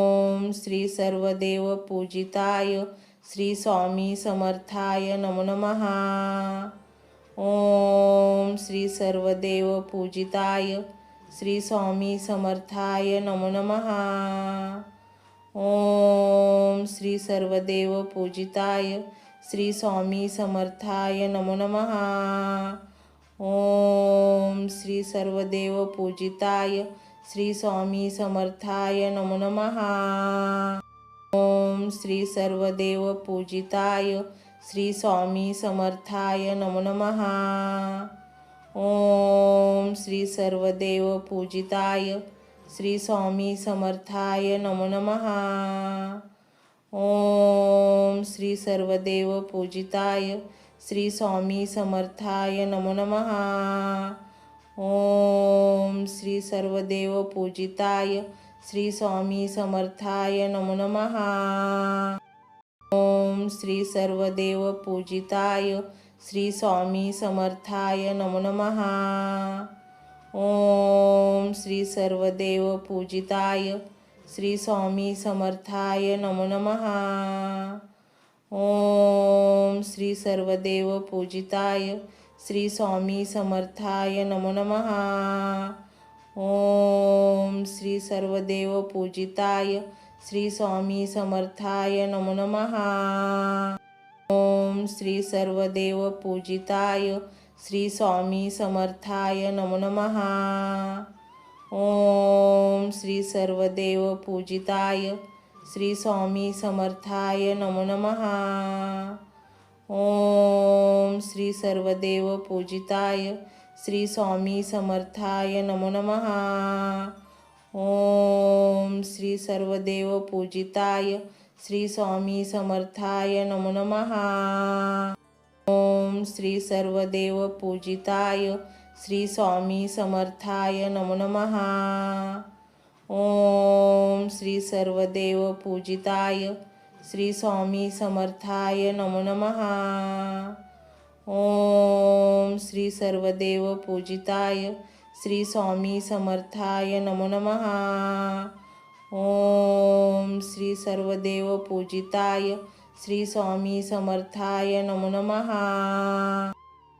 ओम श्री सर्वदेव पूजिताय श्री स्वामी समर्थाय नमो नमः। ओम श्री सर्वदेव पूजिताय श्री स्वामी समर्थाय नमो नमः। ओम श्री सर्वदेव पूजिताय श्री स्वामी समर्थाय नमो नमः। ओम श्री सर्वदेव पूजिताय श्री स्वामी समर्थाय नमो नमः। ओम श्री सर्वदेव पूजिताय श्री स्वामी समर्थाय नमो नमः। ओम श्री सर्वदेव पूजिताय श्री स्वामी समर्थाय नमो नमः। ओम श्री सर्वदेव पूजिताय श्री स्वामी समर्थाय नमो नमः। ओम श्री सर्वदेव पूजिताय श्री स्वामी समर्थाय नमो नमः। ओम श्री सर्वदेव पूजिताय श्री स्वामी समर्थाय नमो नमः। ओम श्री सर्वदेव पूजिताय श्री स्वामी समर्थाय नमो नमः। ओम श्री सर्वदेव पूजिताय श्री स्वामी समर्थाय नमो नमः। ओम श्री सर्वदेव पूजिताय श्री स्वामी समर्थाय नमो नमः। ओम श्री सर्वदेव पूजिताय श्री स्वामी समर्थाय नमो नमः। ओम श्री सर्वदेव पूजिताय श्री स्वामी समर्थाय नमो नमः। ओम श्री सर्वदेव पूजिताय श्री स्वामी समर्थाय नमो नमः। ओम श्री सर्वदेव पूजिताय श्री स्वामी समर्थाय नमो नमः। ओम श्री सर्वदेव पूजिताय श्री स्वामी समर्थाय नमो नमः। ओम श्री सर्वदेव पूजिताय श्री स्वामी समर्थाय नमो नमः। ओम श्री सर्वदेव पूजिताय श्री स्वामी समर्थाय नमो नमः. ओम श्री सर्वदेव पूजिताय श्री स्वामी समर्थाय नमो नमः.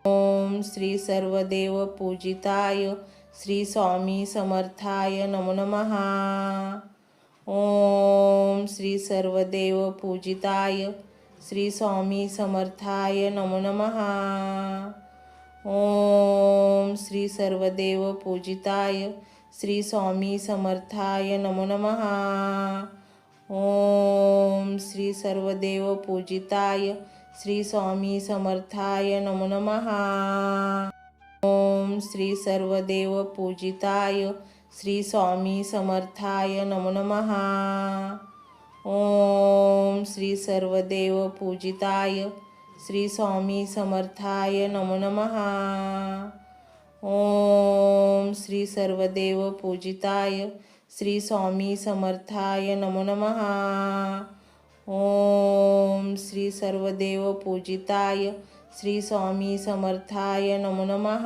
ओम श्री सर्वदेव पूजिताय श्री स्वामी समर्थाय नमो नमः. ओम श्री सर्वदेव पूजिताय श्री स्वामी समर्थाय नमो नमः. ओम श्री सर्वदेव पूजिताय श्री स्वामी समर्थाय नमो नमः. ओम श्री सर्वदेव पूजिताय श्री स्वामी समर्थाय नमो नमः. ओम श्री सर्वदेव पूजिताय श्री स्वामी समर्थाय नमो नमः. ओम श्री सर्वदेव पूजिताय श्री स्वामी समर्थाय नमो नमः. ओम श्री सर्वदेव पूजिताय श्री स्वामी समर्थाय नमो नमः. ओम श्री सर्वदेव पूजिताय श्री स्वामी समर्थाय नमो नमः.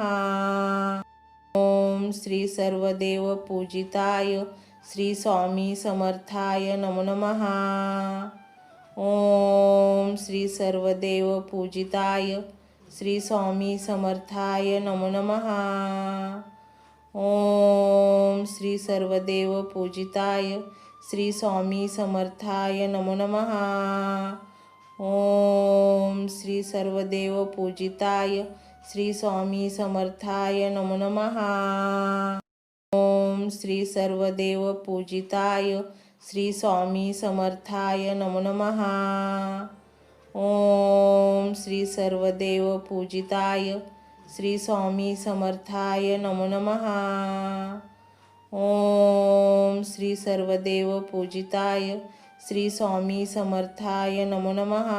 ओम श्री सर्वदेव पूजिताय श्री स्वामी समर्थाय नमो नमः. ओम श्री सर्वदेव पूजिताय श्री स्वामी समर्थाय नमो नमः. ओम श्री सर्वदेव पूजिताय श्री स्वामी समर्थाय नमो नमः. ओम श्री सर्वदेव पूजिताय श्री स्वामी समर्थाय नमो नमः. ओम श्री सर्वदेव पूजिताय श्री स्वामी समर्थाय नमो नमः. ओम श्री सर्वदेव पूजिताय श्री स्वामी समर्थाय नमो नमः. ओम श्री सर्वदेव पूजिताय श्री स्वामी समर्थाय नमो नमः.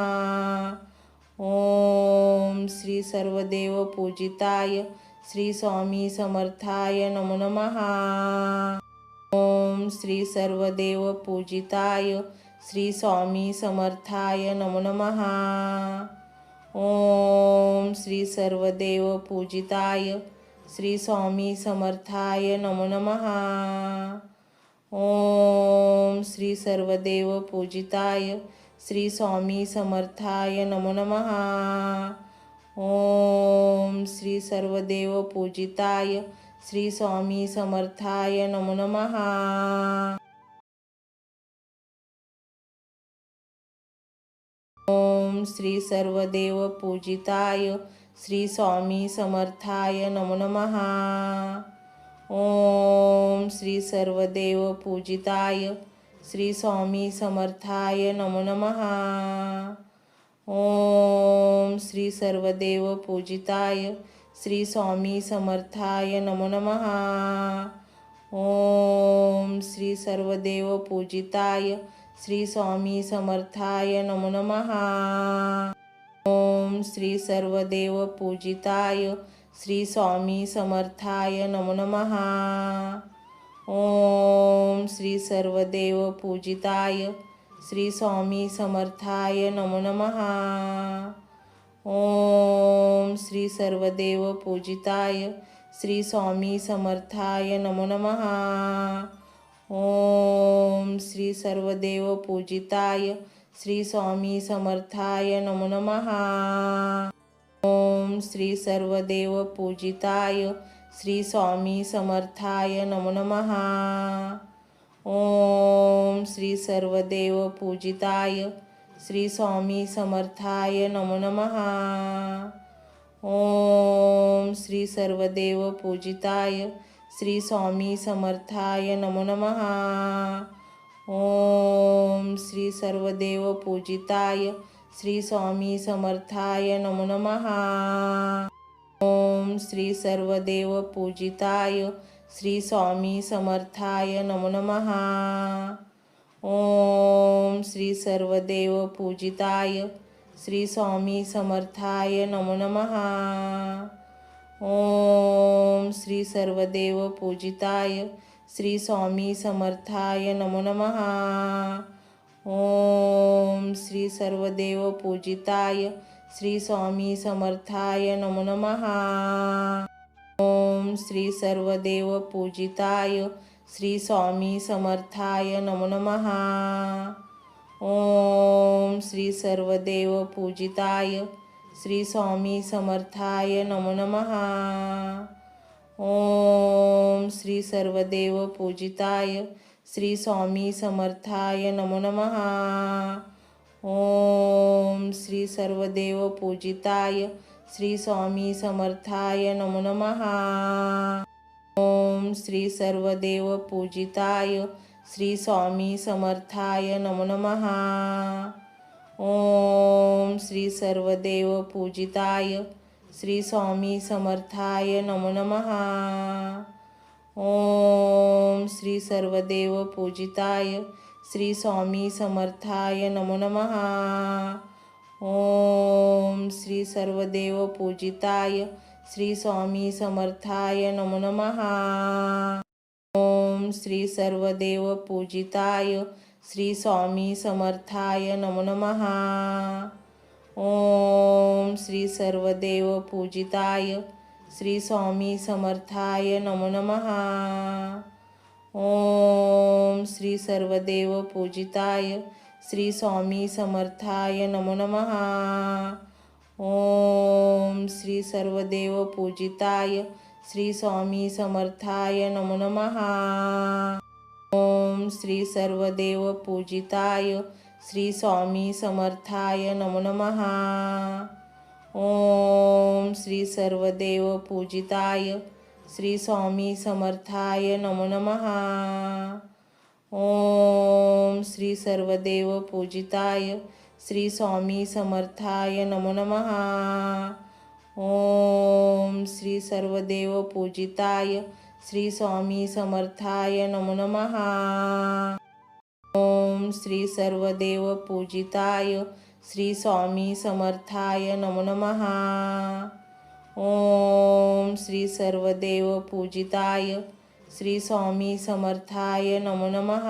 ओम श्री सर्वदेव पूजिताय श्री स्वामी समर्थाय नमो नमः. ओम श्री सर्वदेव पूजिताय श्री स्वामी समर्थाय नमो नमः. ओम श्री सर्वदेव पूजिताय श्री स्वामी समर्थाय नमो नमः. ओम श्री सर्वदेव पूजिताय श्री स्वामी समर्थाय नमो नमः. ओम श्री सर्वदेव पूजिताय श्री स्वामी समर्थाय नमो नमः. ओम श्री सर्वदेव पूजिताय श्री स्वामी समर्थाय नमो नमः. ओम श्री सर्वदेव पूजिताय श्री स्वामी समर्थाय नमो नमः. ओम श्री सर्वदेव पूजिताय श्री स्वामी समर्थाय नमो नमः. ओम श्री सर्वदेव पूजिताय श्री स्वामी समर्थाय नमो नमः. ओम श्री सर्वदेव पूजिताय श्री स्वामी समर्थाय नमो नमः. ओम श्री सर्वदेव पूजिताय श्री स्वामी समर्थाय नमो नमः. ओम श्री सर्वदेव पूजिताय श्री स्वामी समर्थाय नमो नमः. ओम श्री सर्वदेव पूजिताय श्री स्वामी समर्थाय नमो नमः. ओम श्री सर्वदेव पूजिताय श्री स्वामी समर्थाय नमो नमः. ओम श्री सर्वदेव पूजिताय श्री स्वामी समर्थाय नमो नमः. ओम श्री सर्वदेव पूजिताय श्री स्वामी समर्थाय नमो नमः. ओम श्री सर्वदेव पूजिताय श्री स्वामी समर्थाय नमो नमः. ओम श्री सर्वदेव पूजिताय श्री स्वामी समर्थाय नमो नमः. ओम श्री सर्वदेव पूजिताय श्री स्वामी समर्थाय नमो नमः. ओम श्री सर्वदेव पूजिताय श्री स्वामी समर्थाय नमो नमः. ओम श्री सर्वदेव पूजिताय श्री स्वामी समर्थाय नमो नमः. ओम श्री सर्वदेव पूजिताय श्री स्वामी समर्थाय नमो नमः। ओम श्री सर्वदेव पूजिताय श्री स्वामी समर्थाय नमो नमः। ओम श्री सर्वदेव पूजिताय श्री स्वामी समर्थाय नमो नमः। ओम श्री सर्वदेव पूजिताय श्री स्वामी समर्थाय नमो नमः। ओम श्री सर्वदेव पूजिताय श्री स्वामी समर्थाय नमो नमः। ओम श्री सर्वदेव पूजिताय श्री स्वामी समर्थाय नमो नमः। ओम श्री सर्वदेव पूजिताय श्री स्वामी समर्थाय नमो नमः। ओम श्री सर्वदेव पूजिताय श्री स्वामी समर्थाय नमो नमः। ओम श्री सर्वदेव पूजिताय श्री स्वामी समर्थाय नमो नमः। ओम श्री सर्वदेव पूजिताय श्री स्वामी समर्थाय नमो नमः। ओम श्री सर्वदेव पूजिताय श्री स्वामी समर्थाय नमो नमः। ओम श्री सर्वदेव पूजिताय श्री स्वामी समर्थाय नमो नमः। ओम श्री सर्वदेव पूजिताय श्री स्वामी समर्थाय नमो नमः। ओम श्री सर्वदेव पूजिताय श्री स्वामी समर्थाय नमो नमः। ओम श्री सर्वदेव पूजिताय श्री स्वामी समर्थाय नमो नमः। ओम श्री सर्वदेव पूजिताय श्री स्वामी समर्थाय नमो नमः। ओम श्री सर्वदेव पूजिताय श्री स्वामी समर्थाय नमो नमः। ओम श्री सर्वदेव पूजिताय श्री स्वामी समर्थाय नमो नमः।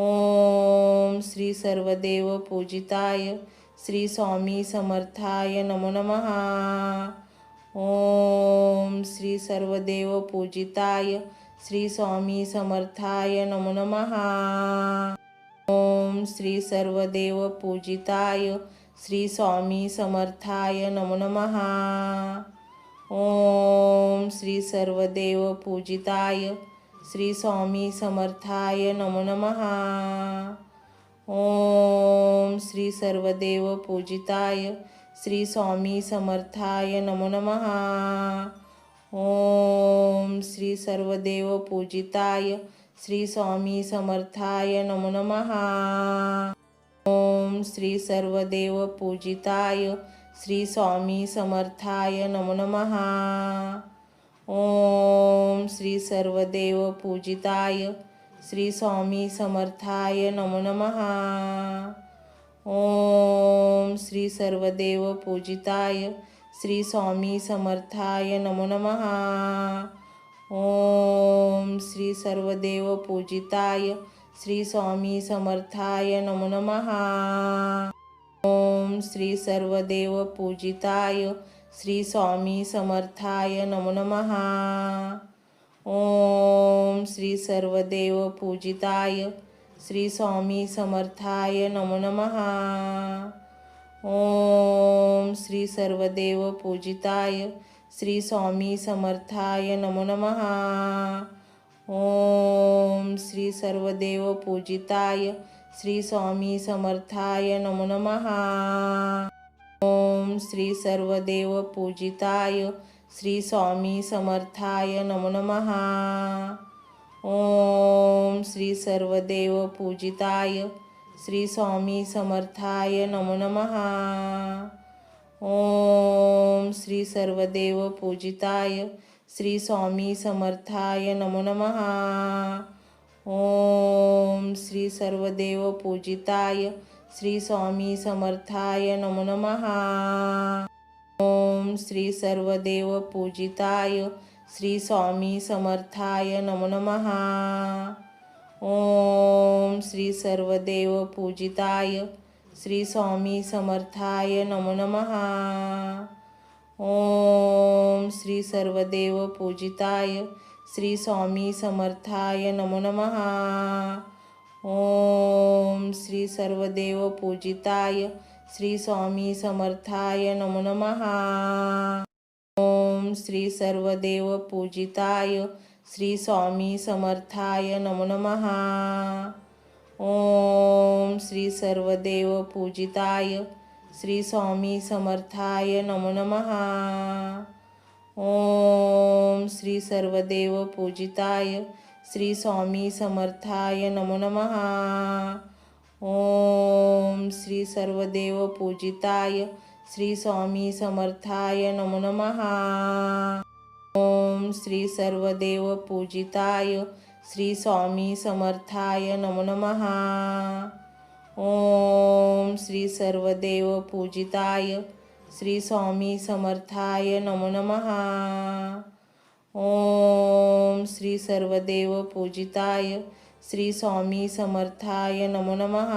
ओम श्री सर्वदेव पूजिताय श्री स्वामी समर्थाय नमो नमः। ओम श्री सर्वदेव पूजिताय श्री स्वामी समर्थाय नमो नमः। ओम श्री सर्वदेव पूजिताय श्री स्वामी समर्थाय नमो नमः। ओम श्री सर्वदेव पूजिताय श्री स्वामी समर्थाय नमो नमः। ओम श्री सर्वदेव पूजिताय श्री स्वामी समर्थाय नमो नमः। ओम श्री सर्वदेव पूजिताय श्री स्वामी समर्थाय नमो नमः। ओम श्री सर्वदेव पूजिताय श्री स्वामी समर्थाय नमो नमः। ओम श्री सर्वदेव पूजिताय श्री स्वामी समर्थाय नमो नमः। ओम श्री सर्वदेव पूजिताय श्री स्वामी समर्थाय नमो नमः। ओम श्री सर्वदेव पूजिताय श्री स्वामी समर्थाय नमो नमः। ओम श्री सर्वदेव पूजिताय श्री स्वामी समर्थाय नमो नमः। ओम श्री सर्वदेव पूजिताय श्री स्वामी समर्थाय नमो नमः। ओम श्री सर्वदेव पूजिताय श्री स्वामी समर्थाय नमो नमः। ओम श्री सर्वदेव पूजिताय श्री स्वामी समर्थाय नमो नमः। ओम श्री सर्वदेव पूजिताय श्री स्वामी समर्थाय नमो नमः। ओम श्री सर्वदेव पूजिताय श्री स्वामी समर्थाय नमो नमः। ओम श्री सर्वदेव पूजिताय श्री स्वामी समर्थाय नमो नमः। ओम श्री सर्वदेव पूजिताय श्री स्वामी समर्थाय नमो नमः। ओम श्री सर्वदेव पूजिताय श्री स्वामी समर्थाय नमो नमः। ओम श्री सर्वदेव पूजिताय श्री स्वामी समर्थाय नमो नमः। ओम श्री सर्वदेव पूजिताय श्री स्वामी समर्थाय नमो नमः। ओम श्री सर्वदेव पूजिताय श्री स्वामी समर्थाय नमो नमः। ओम श्री सर्वदेव पूजिताय श्री स्वामी समर्थाय नमो नमः। ओम श्री सर्वदेव पूजिताय श्री स्वामी समर्थाय नमो नमः। ओम श्री सर्वदेव पूजिताय श्री स्वामी समर्थाय नमो नमः। ओम श्री सर्वदेव पूजिताय श्री स्वामी समर्थाय नमो नमः। ओम श्री सर्वदेव पूजिताय श्री स्वामी समर्थाय नमो नमः। ओम श्री सर्वदेव पूजिताय श्री स्वामी समर्थाय नमो नमः। ओम श्री सर्वदेव पूजिताय श्री स्वामी समर्थाय नमो नमः।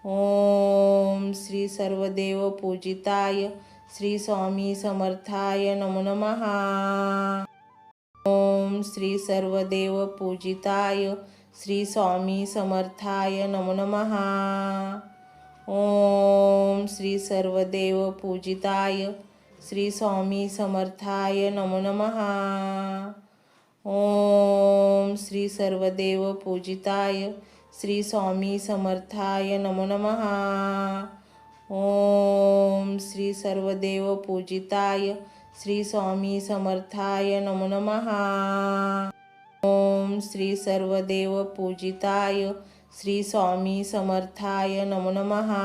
ओम श्री सर्वदेव पूजिताय श्री स्वामी समर्थाय नमो नमः। ओम श्री सर्वदेव पूजिताय श्री स्वामी समर्थाय नमो नमः। ओम श्री सर्वदेव पूजिताय श्री स्वामी समर्थाय नमो नमः। ओम श्री सर्वदेव पूजिताय श्री स्वामी समर्थाय नमो नमः। ओम श्री सर्वदेव पूजिताय श्री स्वामी समर्थाय नमो नमः। ओम श्री सर्वदेव पूजिताय श्री स्वामी समर्थाय नमो नमः।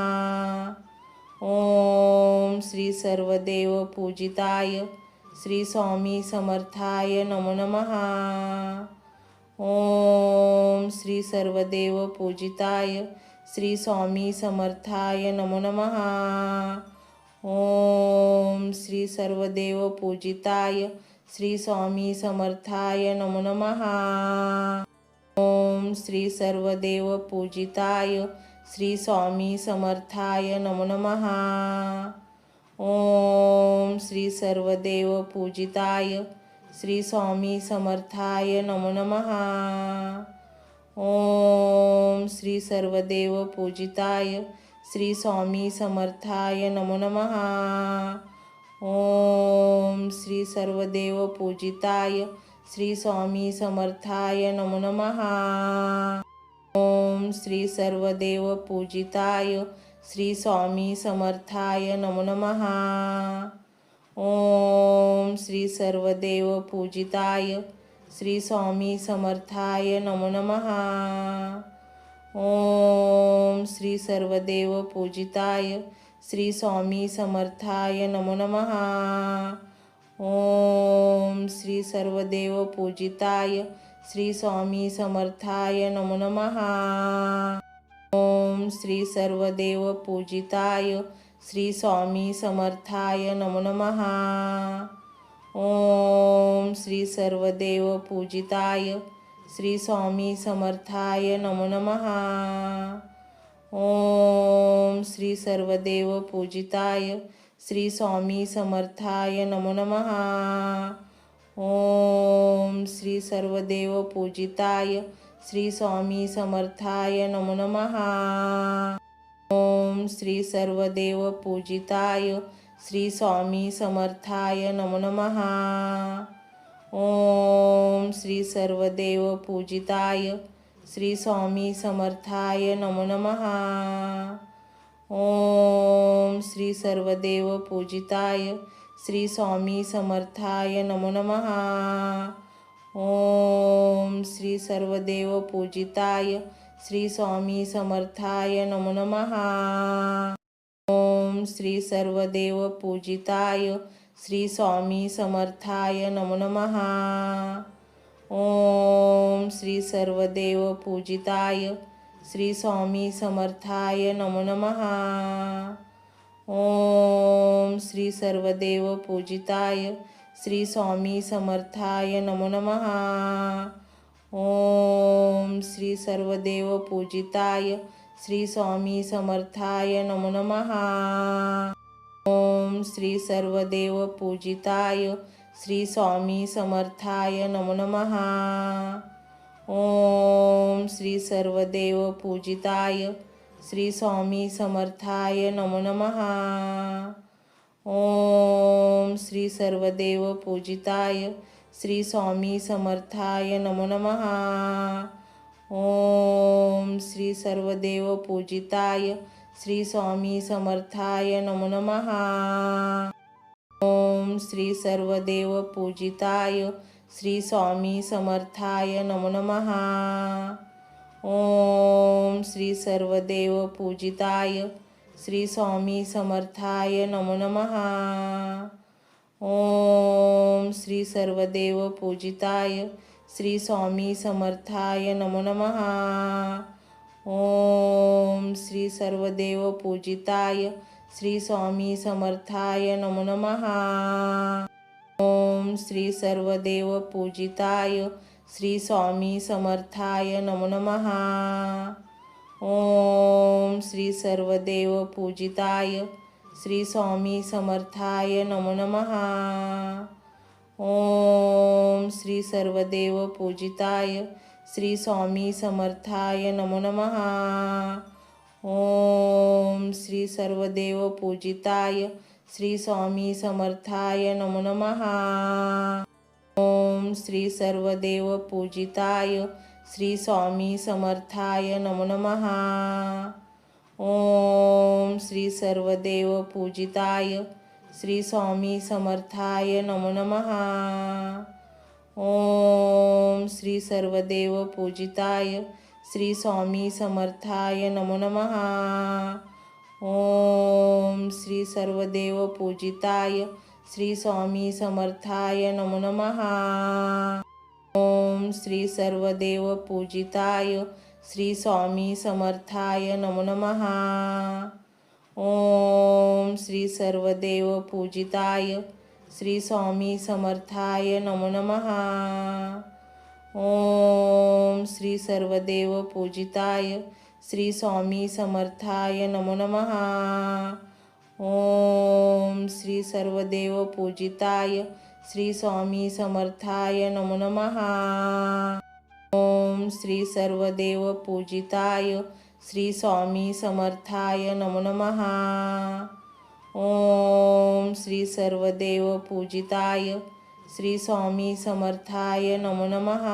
ओम श्री सर्वदेव पूजिताय श्री स्वामी समर्थाय नमो नमः। ओम श्री सर्वदेव पूजिताय श्री स्वामी समर्थाय नमो नमः। ओम श्री सर्वदेव पूजिताय श्री स्वामी समर्थाय नमो नमः। ओम श्री सर्वदेव पूजिताय श्री स्वामी समर्थाय नमो नमः। ओम श्री सर्वदेव पूजिताय श्री स्वामी समर्थाय नमो नमः। ओम श्री सर्वदेव पूजिताय श्री स्वामी समर्थाय नमो नमः। ओम श्री सर्वदेव पूजिताय श्री स्वामी समर्थाय नमो नमः। ओम श्री सर्वदेव पूजिताय श्री स्वामी समर्थाय नमो नमः। ओम श्री सर्वदेव पूजिताय श्री स्वामी समर्थाय नमो नमः। ओम श्री सर्वदेव पूजिताय श्री स्वामी समर्थाय नमो नमः। ओम श्री सर्वदेव पूजिताय श्री स्वामी समर्थाय नमो नमः। ओम श्री सर्वदेव पूजिताय श्री स्वामी समर्थाय नमो नमः। ओम श्री सर्वदेव पूजिताय श्री स्वामी समर्थाय नमो नमः। ओम श्री सर्वदेव पूजिताय श्री स्वामी समर्थाय नमो नमः। ओम श्री सर्वदेव पूजिताय श्री स्वामी समर्थाय नमो नमः। ओम श्री सर्वदेव पूजिताय श्री स्वामी समर्थाय नमो नमः। ओम श्री सर्वदेव पूजिताय श्री स्वामी समर्थाय नमो नमः। ओम श्री सर्वदेव पूजिताय श्री स्वामी समर्थाय नमो नमः। ओम श्री सर्वदेव पूजिताय श्री स्वामी समर्थाय नमो नमः। ओम श्री सर्वदेव पूजिताय श्री स्वामी समर्थाय नमो नमः। ओम श्री सर्वदेव पूजिताय श्री स्वामी समर्थाय नमो नमः। ओम श्री सर्वदेव पूजिताय श्री स्वामी समर्थाय नमो नमः। ओम श्री सर्वदेव पूजिताय श्री स्वामी समर्थाय नमो नमः। ओम श्री सर्वदेव पूजिताय श्री स्वामी समर्थाय नमो नमः। ओम श्री सर्वदेव पूजिताय श्री स्वामी समर्थाय नमो नमः। ओम श्री सर्वदेव पूजिताय श्री स्वामी समर्थाय नमो नमः। ओम श्री सर्वदेव पूजिताय श्री स्वामी समर्थाय नमो नमः। ओम श्री सर्वदेव पूजिताय श्री स्वामी समर्थाय नमो नमः। ओम श्री सर्वदेव पूजिताय श्री स्वामी समर्थाय नमो नमः। ओम श्री सर्वदेव पूजिताय श्री स्वामी समर्थाय नमो नमः। ओम श्री सर्वदेव पूजिताय श्री स्वामी समर्थाय नमो नमः। ओम श्री सर्वदेव पूजिताय श्री स्वामी समर्थाय नमो नमः। ओम श्री सर्वदेव पूजिताय श्री स्वामी समर्थाय नमो नमः। ओम श्री सर्वदेव पूजिताय श्री स्वामी समर्थाय नमो नमः। ओम श्री सर्वदेव पूजिताय श्री स्वामी समर्थाय नमो नमः। ओम श्री सर्वदेव पूजिताय श्री स्वामी समर्थाय नमो नमः। ओम श्री सर्वदेव पूजिताय श्री स्वामी समर्थाय नमो नमः। ओम श्री सर्वदेव पूजिताय श्री स्वामी समर्थाय नमो नमः। ओम श्री सर्वदेव पूजिताय श्री स्वामी समर्थाय नमो नमः। ओम श्री सर्वदेव पूजिताय श्री स्वामी समर्थाय नमो नमः। ओम श्री सर्वदेव पूजिताय श्री स्वामी समर्थाय नमो नमः। ओम श्री सर्वदेव पूजिताय श्री स्वामी समर्थाय नमो नमः। ओम श्री सर्वदेव पूजिताय श्री स्वामी समर्थाय नमो नमः। ओम श्री सर्वदेव पूजिताय श्री स्वामी समर्थाय नमो नमः। ओम श्री सर्वदेव पूजिताय श्री स्वामी समर्थाय नमो नमः।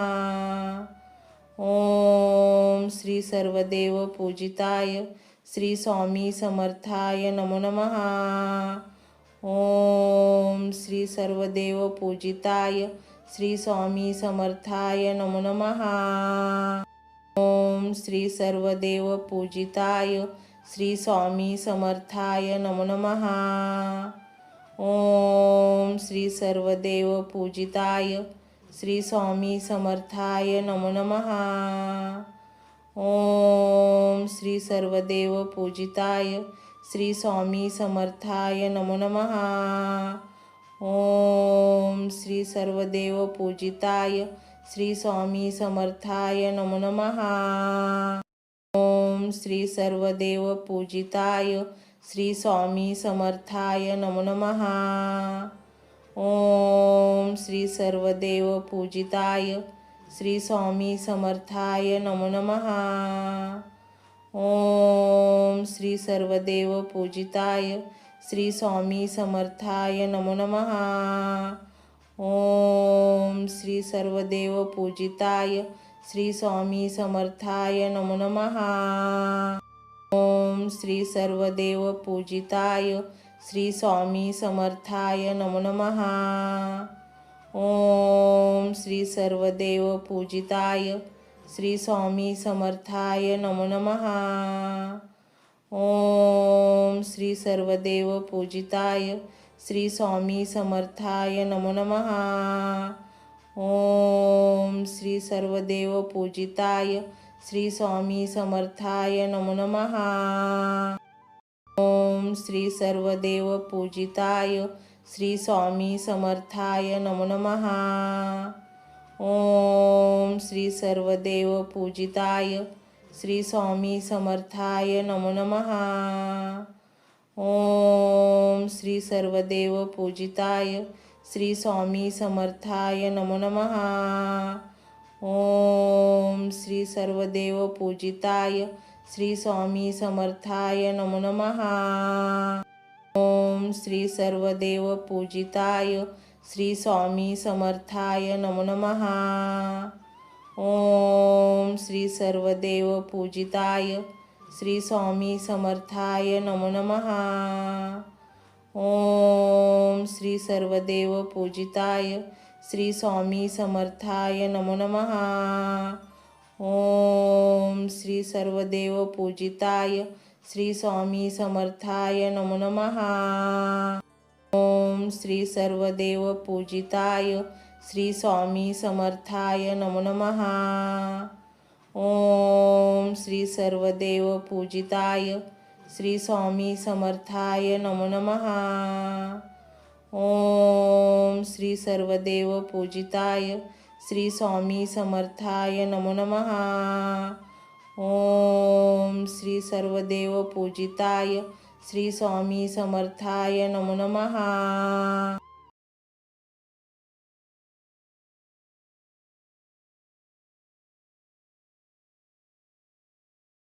ओम श्री सर्वदेव पूजिताय श्री स्वामी समर्थाय नमो नमः। ओम श्री सर्वदेव पूजिताय श्री स्वामी समर्थाय नमो नमः। ओम श्री सर्वदेव पूजिताय श्री स्वामी समर्थाय नमो नमः। ओम श्री सर्वदेव पूजिताय श्री स्वामी समर्थाय नमो नमः। ओम श्री सर्वदेव पूजिताय श्री स्वामी समर्थाय नमो नमः। ओम श्री सर्वदेव पूजिताय श्री स्वामी समर्थाय नमो नमः। ओम श्री सर्वदेव पूजिताय श्री स्वामी समर्थाय नमो नमः। ओम श्री सर्वदेव पूजिताय श्री स्वामी समर्थाय नमो नमः। ओम श्री सर्वदेव पूजिताय श्री स्वामी समर्थाय नमो नमः। ओम श्री सर्वदेव पूजिताय श्री स्वामी समर्थाय नमो नमः। ओम श्री सर्वदेव पूजिताय श्री स्वामी समर्थाय नमो नमः। ओम श्री सर्वदेव पूजिताय श्री स्वामी समर्थाय नमो नमः। ओम श्री सर्वदेव पूजिताय श्री स्वामी समर्थाय नमो नमः। ओम श्री सर्वदेव पूजिताय श्री स्वामी समर्थाय नमो नमः। ओम श्री सर्वदेव पूजिताय श्री स्वामी समर्थाय नमो नमः। ओम श्री सर्वदेव पूजिताय श्री स्वामी समर्थाय नमो नमः। ओम श्री सर्वदेव पूजिताय श्री स्वामी समर्थाय नमो नमः. ओम श्री सर्वदेव पूजिताय श्री स्वामी समर्थाय नमो नमः. ओम श्री सर्वदेव पूजिताय श्री स्वामी समर्थाय नमो नमः. ओम श्री सर्वदेव पूजिताय श्री स्वामी समर्थाय नमो नमः. ओम श्री सर्वदेव पूजिताय श्री स्वामी समर्थाय नमो नमः. ओम श्री सर्वदेव पूजिताय श्री स्वामी समर्थाय नमो नमः. ओम श्री सर्वदेव पूजिताय श्री स्वामी समर्थाय नमो नमः. ओम श्री सर्वदेव पूजिताय श्री स्वामी समर्थाय नमो नमः. ओम श्री सर्वदेव पूजिताय श्री स्वामी समर्थाय नमो नमः. ओम श्री सर्वदेव पूजिताय श्री स्वामी समर्थाय नमो नमः.